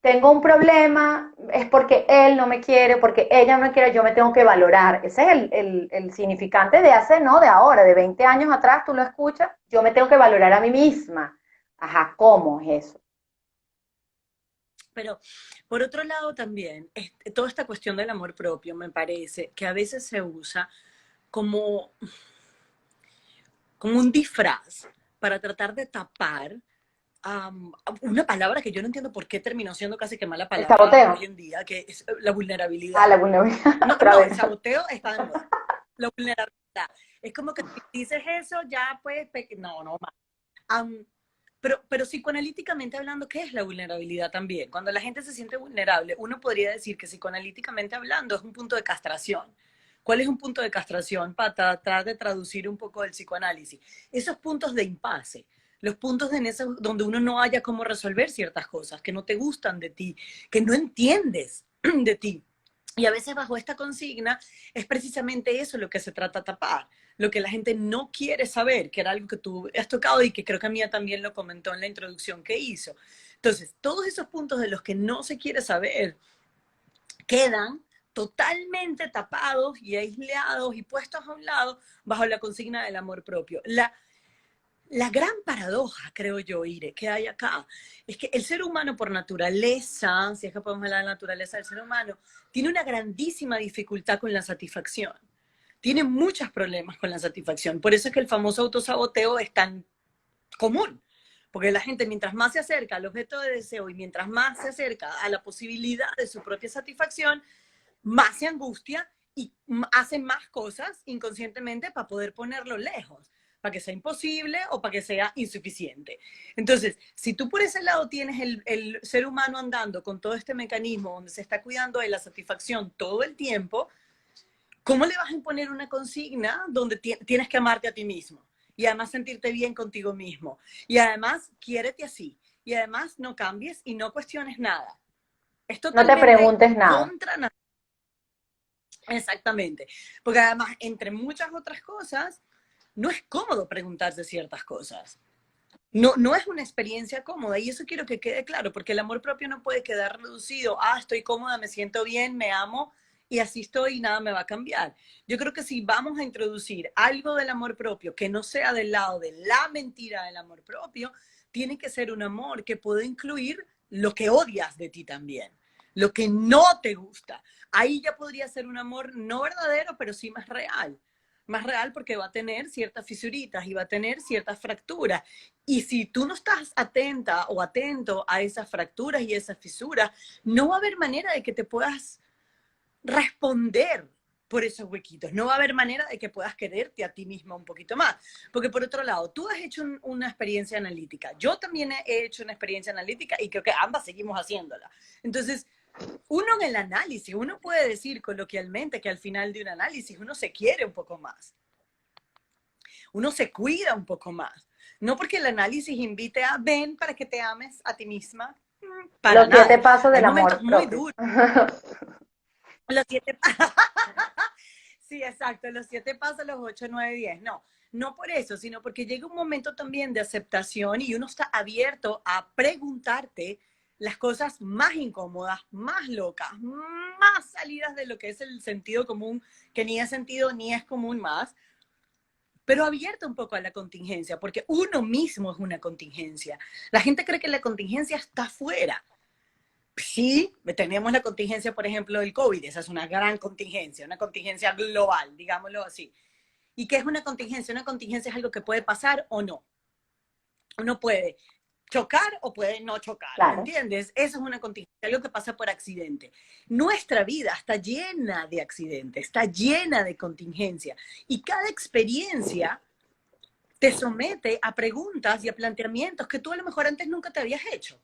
tengo un problema, es porque él no me quiere, porque ella no me quiere, yo me tengo que valorar. Ese es el significante de hace, no de ahora, de 20 años atrás, tú lo escuchas, yo me tengo que valorar a mí misma. Ajá, ¿cómo es eso? pero por otro lado también, toda esta cuestión del amor propio me parece que a veces se usa como como un disfraz para tratar de tapar una palabra que yo no entiendo por qué terminó siendo casi que mala El palabra hoy saboteo. en día, que es la Ah, vulnerabilidad. la vulnerabilidad, No, otra no, el vez. saboteo está de moda. La vulnerabilidad. Es como que si dices eso, ya pues, no, no más. Pero psicoanalíticamente hablando, ¿qué es la vulnerabilidad también? Cuando la gente se siente vulnerable, uno podría decir que psicoanalíticamente hablando es un punto de castración. ¿Cuál es un punto de castración? Para tratar de traducir un poco el psicoanálisis. Esos puntos de impasse, los puntos donde uno no haya cómo resolver ciertas cosas, que no te gustan de ti, que no entiendes de ti. Y a veces bajo esta consigna es precisamente eso lo que se trata de tapar, lo que la gente no quiere saber, que era algo que tú has tocado y que creo que a Mía también lo comentó en la introducción que hizo. Entonces, todos esos puntos de los que no se quiere saber quedan totalmente tapados y aislados y puestos a un lado bajo la consigna del amor propio. La gran paradoja, creo yo, Ire, que hay acá, es que el ser humano por naturaleza, si es que podemos hablar de la naturaleza del ser humano, tiene una grandísima dificultad con la satisfacción. Tiene muchos problemas con la satisfacción. Por eso es que el famoso autosaboteo es tan común. Porque la gente, mientras más se acerca al objeto de deseo y mientras más se acerca a la posibilidad de su propia satisfacción, más se angustia y hace más cosas inconscientemente para poder ponerlo lejos, para que sea imposible o para que sea insuficiente. Entonces, si tú por ese lado tienes el ser humano andando con todo este mecanismo donde se está cuidando de la satisfacción todo el tiempo, ¿cómo le vas a imponer una consigna donde tienes que amarte a ti mismo? Y además sentirte bien contigo mismo. Y además, quiérete así. Y además, no cambies y no cuestiones nada. Es No te totalmente preguntes nada. contra. Exactamente. Porque además, entre muchas otras cosas, no es cómodo preguntarse ciertas cosas. No, no es una experiencia cómoda y eso quiero que quede claro, porque el amor propio no puede quedar reducido, estoy cómoda, me siento bien, me amo y así estoy y nada me va a cambiar. Yo creo que si vamos a introducir algo del amor propio que no sea del lado de la mentira del amor propio, tiene que ser un amor que pueda incluir lo que odias de ti también, lo que no te gusta. Ahí ya podría ser un amor no verdadero, pero sí más real porque va a tener ciertas fisuritas y va a tener ciertas fracturas. Y si tú no estás atenta o atento a esas fracturas y esas fisuras, no va a haber manera de que te puedas responder por esos huequitos. No va a haber manera de que puedas quererte a ti misma un poquito más. Porque por otro lado, tú has hecho una experiencia analítica. Yo también he hecho una experiencia analítica y creo que ambas seguimos haciéndola. Entonces, uno en el análisis, uno puede decir coloquialmente que al final de un análisis uno se quiere un poco más. Uno se cuida un poco más. No porque el análisis invite a ven para que te ames a ti misma, para Los 7 nada. pasos Hay del momentos amor muy propio. duros. Los 7 sí, exacto, los 7 pasos, los 8, 9, 10. No, no por eso, sino porque llega un momento también de aceptación y uno está abierto a preguntarte las cosas más incómodas, más locas, más salidas de lo que es el sentido común, que ni es sentido ni es común más, pero abierta un poco a la contingencia, porque uno mismo es una contingencia. La gente cree que la contingencia está afuera. Sí, tenemos la contingencia, por ejemplo, del COVID, esa es una gran contingencia, una contingencia global, digámoslo así. ¿Y qué es una contingencia? Una contingencia es algo que puede pasar o no. Uno puede chocar o puede no chocar, ¿me Claro. entiendes? Eso es una contingencia, algo que pasa por accidente. Nuestra vida está llena de accidentes, está llena de contingencia y cada experiencia te somete a preguntas y a planteamientos que tú a lo mejor antes nunca te habías hecho,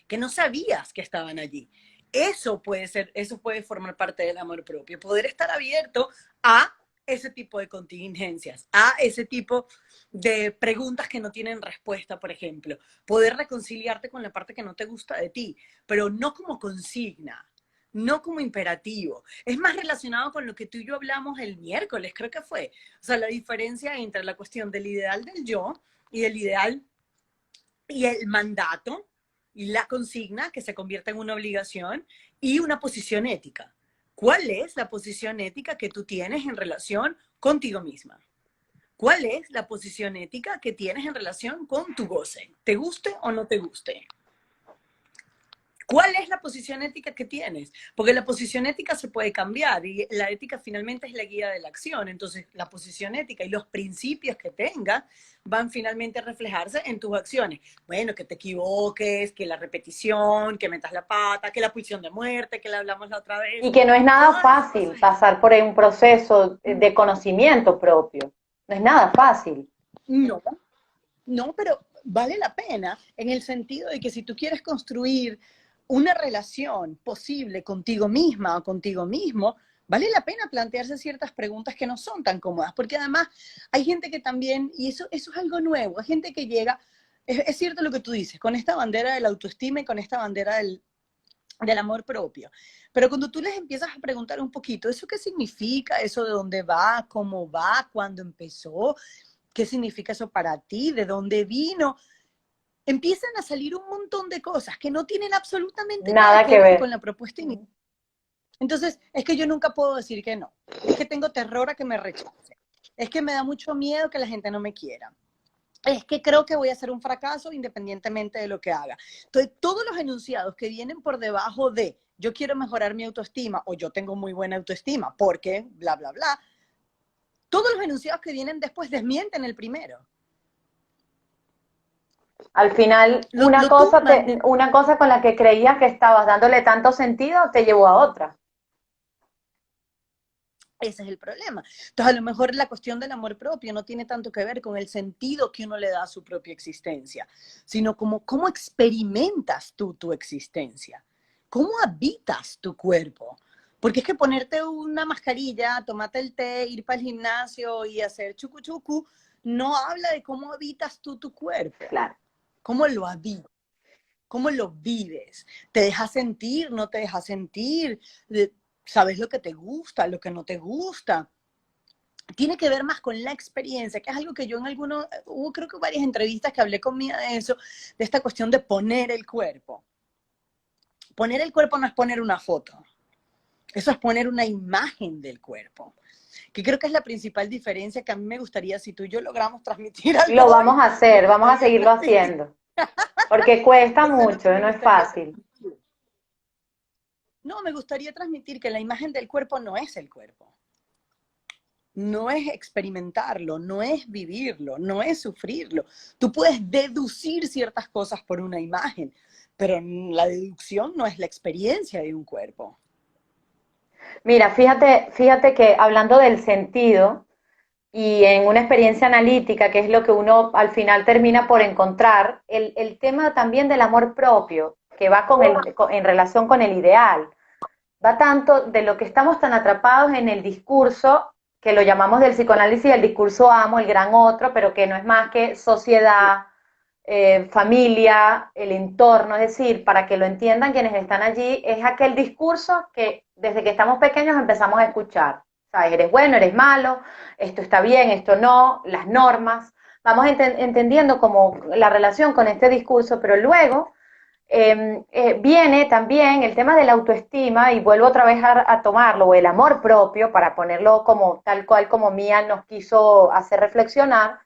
que no sabías que estaban allí. Eso puede formar parte del amor propio, poder estar abierto a ese tipo de contingencias, a ese tipo de preguntas que no tienen respuesta, por ejemplo. Poder reconciliarte con la parte que no te gusta de ti, pero no como consigna, no como imperativo. Es más relacionado con lo que tú y yo hablamos el miércoles, creo que fue. O sea, la diferencia entre la cuestión del ideal del yo y el ideal y el mandato y la consigna que se convierte en una obligación y una posición ética. ¿Cuál es la posición ética que tú tienes en relación contigo misma? ¿Cuál es la posición ética que tienes en relación con tu goce? ¿Te guste o no te guste? ¿Cuál es la posición ética que tienes? Porque la posición ética se puede cambiar y la ética finalmente es la guía de la acción. Entonces, la posición ética y los principios que tengas van finalmente a reflejarse en tus acciones. Bueno, que te equivoques, que la repetición, que metas la pata, que la pulsión de muerte, que la hablamos la otra vez. Y que no es nada Todas esas fácil cosas. pasar por un proceso de conocimiento propio. No es nada fácil. No, no, pero vale la pena en el sentido de que si tú quieres construir una relación posible contigo misma o contigo mismo, vale la pena plantearse ciertas preguntas que no son tan cómodas, porque además hay gente que también, y eso es algo nuevo, hay gente que llega, es cierto lo que tú dices, con esta bandera de la autoestima y con esta bandera del amor propio. Pero cuando tú les empiezas a preguntar un poquito, ¿eso qué significa? ¿Eso de dónde va? ¿Cómo va? ¿Cuándo empezó? ¿Qué significa eso para ti? ¿De dónde vino? Empiezan a salir un montón de cosas que no tienen absolutamente nada Nada que que ver con ver. la propuesta inicial. Entonces, es que yo nunca puedo decir que no. Es que tengo terror a que me rechace. Es que me da mucho miedo que la gente no me quiera. Es que creo que voy a ser un fracaso independientemente de lo que haga. Entonces, todos los enunciados que vienen por debajo de yo quiero mejorar mi autoestima o yo tengo muy buena autoestima porque bla, bla, bla, todos los enunciados que vienen después desmienten el primero. Al final, Lo tumban. una cosa con la que creías que estabas dándole tanto sentido te llevó a otra. Ese es el problema. Entonces, a lo mejor la cuestión del amor propio no tiene tanto que ver con el sentido que uno le da a su propia existencia, sino como cómo experimentas tú tu existencia, cómo habitas tu cuerpo. Porque es que ponerte una mascarilla, tomarte el té, ir para el gimnasio y hacer chucu chucu, no habla de cómo habitas tú tu cuerpo, Claro. cómo lo habitas. ¿Cómo lo vives? ¿Te deja sentir? ¿No te deja sentir? ¿Sabes lo que te gusta? ¿Lo que no te gusta? Tiene que ver más con la experiencia, que es algo que yo en algunos, hubo creo que varias entrevistas que hablé conmigo de eso, de esta cuestión de poner el cuerpo. Poner el cuerpo no es poner una foto, eso es poner una imagen del cuerpo, que creo que es la principal diferencia que a mí me gustaría, si tú y yo logramos transmitir algo Lo hoy, vamos a me hacer, vamos a gustaría seguirlo transmitir. haciendo. Porque cuesta Eso es lo que mucho, me no es gustaría fácil. transmitir. No, me gustaría transmitir que la imagen del cuerpo no es el cuerpo. No es experimentarlo, no es vivirlo, no es sufrirlo. Tú puedes deducir ciertas cosas por una imagen, pero la deducción no es la experiencia de un cuerpo. Mira, fíjate que hablando del sentido y en una experiencia analítica, que es lo que uno al final termina por encontrar, el tema también del amor propio, que va en relación con el ideal, va tanto de lo que estamos tan atrapados en el discurso, que lo llamamos del psicoanálisis el discurso amo, el gran otro, pero que no es más que sociedad, familia, el entorno, es decir, para que lo entiendan quienes están allí, es aquel discurso que desde que estamos pequeños empezamos a escuchar. ¿Sabes? Eres bueno, eres malo, esto está bien, esto no, las normas. Vamos entendiendo como la relación con este discurso, pero luego viene también el tema de la autoestima, y vuelvo otra vez a tomarlo, o el amor propio, para ponerlo como tal cual como Mía nos quiso hacer reflexionar,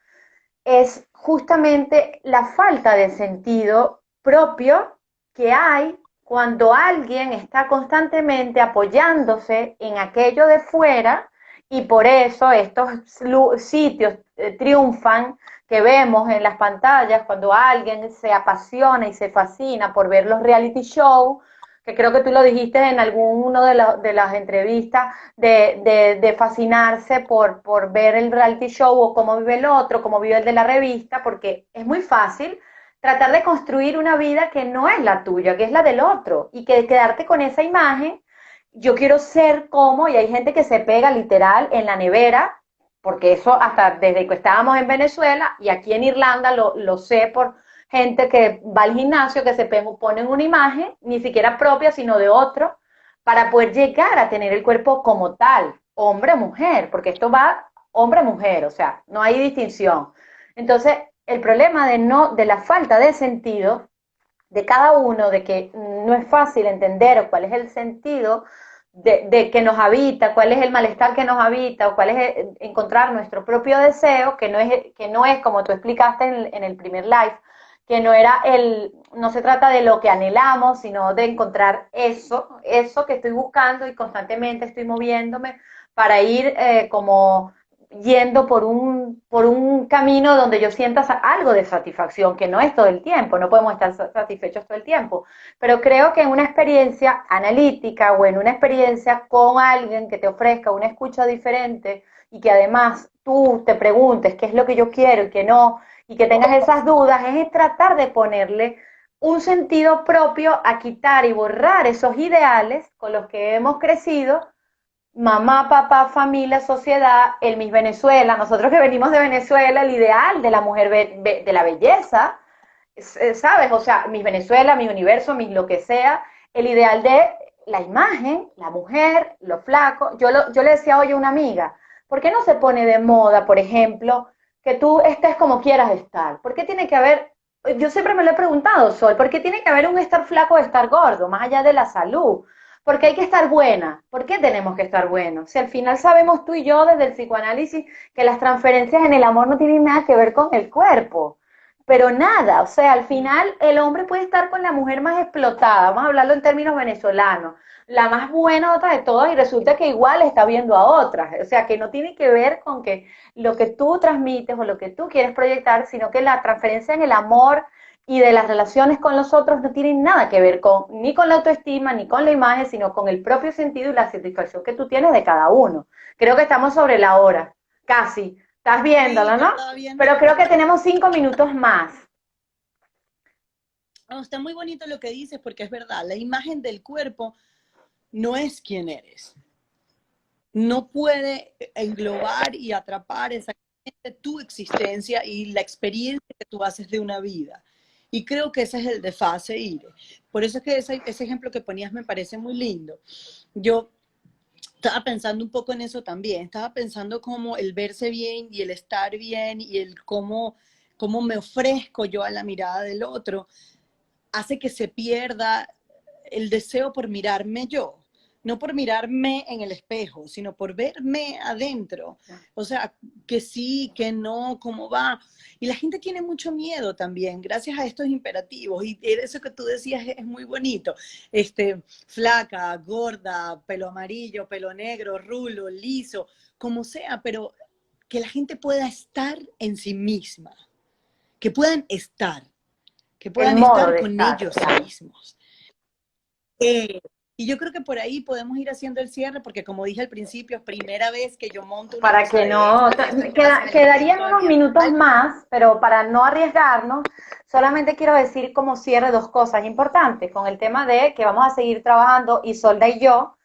es justamente la falta de sentido propio que hay cuando alguien está constantemente apoyándose en aquello de fuera, y por eso estos sitios triunfan, que vemos en las pantallas cuando alguien se apasiona y se fascina por ver los reality shows, que creo que tú lo dijiste en alguno de las entrevistas, de fascinarse por ver el reality show o cómo vive el otro, cómo vive el de la revista, porque es muy fácil tratar de construir una vida que no es la tuya, que es la del otro, y que quedarte con esa imagen, yo quiero ser como, y hay gente que se pega literal en la nevera, porque eso hasta desde que estábamos en Venezuela y aquí en Irlanda lo sé por gente que va al gimnasio, que se ponen una imagen, ni siquiera propia, sino de otro, para poder llegar a tener el cuerpo como tal, hombre o mujer, porque esto va hombre-mujer, o sea, no hay distinción. Entonces, el problema de la falta de sentido de cada uno, de que no es fácil entender cuál es el sentido que nos habita, cuál es el malestar que nos habita, o cuál es encontrar nuestro propio deseo, que no es como tú explicaste en el primer live, que no se trata de lo que anhelamos, sino de encontrar eso que estoy buscando y constantemente estoy moviéndome para ir como yendo por un camino donde yo sienta algo de satisfacción, que no es todo el tiempo, no podemos estar satisfechos todo el tiempo, pero creo que en una experiencia analítica o en una experiencia con alguien que te ofrezca una escucha diferente y que además tú te preguntes qué es lo que yo quiero y qué no, y que tengas esas dudas, es tratar de ponerle un sentido propio a quitar y borrar esos ideales con los que hemos crecido, mamá, papá, familia, sociedad, el Miss Venezuela, nosotros que venimos de Venezuela, el ideal de la mujer de la belleza, ¿sabes? O sea, Miss Venezuela, Miss Universo, Miss lo que sea, el ideal de la imagen, la mujer, lo flaco. Yo le decía hoy a una amiga, ¿por qué no se pone de moda, por ejemplo, que tú estés como quieras estar? ¿Por qué tiene que haber, yo siempre me lo he preguntado, Sol, ¿por qué tiene que haber un estar flaco o estar gordo, más allá de la salud? Porque hay que estar buena. ¿Por qué tenemos que estar buenos? Si al final sabemos tú y yo desde el psicoanálisis que las transferencias en el amor no tienen nada que ver con el cuerpo. Pero nada, o sea, al final el hombre puede estar con la mujer más explotada, vamos a hablarlo en términos venezolanos, la más buena otra de todas y resulta que igual está viendo a otras. O sea, que no tiene que ver con que lo que tú transmites o lo que tú quieres proyectar, sino que la transferencia en el amor y de las relaciones con los otros no tienen nada que ver ni con la autoestima, ni con la imagen, sino con el propio sentido y la satisfacción que tú tienes de cada uno. Creo que estamos sobre la hora, casi. Estás viéndolo, Sí, yo ¿no? estaba viendo. Pero creo que tenemos 5 minutos más. No, está muy bonito lo que dices porque es verdad, la imagen del cuerpo no es quien eres. No puede englobar y atrapar exactamente tu existencia y la experiencia que tú haces de una vida. Y creo que ese es el desfase, Ire. Por eso es que ese ejemplo que ponías me parece muy lindo. Yo estaba pensando un poco en eso también. Estaba pensando como el verse bien y el estar bien y el cómo me ofrezco yo a la mirada del otro hace que se pierda el deseo por mirarme yo, no por mirarme en el espejo, sino por verme adentro. O sea, que sí, que no, cómo va. Y la gente tiene mucho miedo también, gracias a estos imperativos. Y eso que tú decías es muy bonito. Flaca, gorda, pelo amarillo, pelo negro, rulo, liso, como sea, pero que la gente pueda estar en sí misma, que puedan estar, que El puedan modo estar de con estar, ellos claro. mismos. Y yo creo que por ahí podemos ir haciendo el cierre, porque como dije al principio, es primera vez que yo monto una Para cosa que de no, estas, esto es casi un quedarían experimento de unos mi vida minutos personal. más, pero para no arriesgarnos, solamente quiero decir como cierre 2 cosas importantes con el tema de que vamos a seguir trabajando y Solda y yo.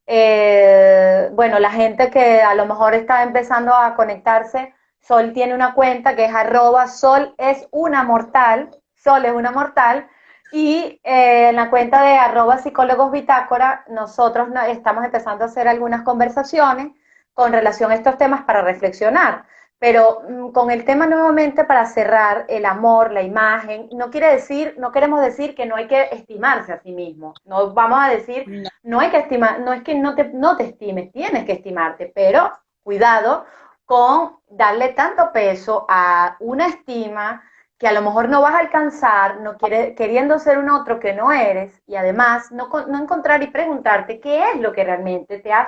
Bueno, la gente que a lo mejor está empezando a conectarse, Sol tiene una cuenta que es @Sol es una mortal, Sol es una mortal, y en la cuenta de @psicólogos bitácora, nosotros estamos empezando a hacer algunas conversaciones con relación a estos temas para reflexionar. Pero con el tema nuevamente para cerrar, el amor, la imagen, no quiere decir, no queremos decir que no hay que estimarse a sí mismo. No vamos a decir, No, no hay que estimar, no es que no te estimes, tienes que estimarte, pero cuidado con darle tanto peso a una estima que a lo mejor no vas a alcanzar, queriendo ser un otro que no eres, y además no encontrar y preguntarte qué es lo que realmente te hace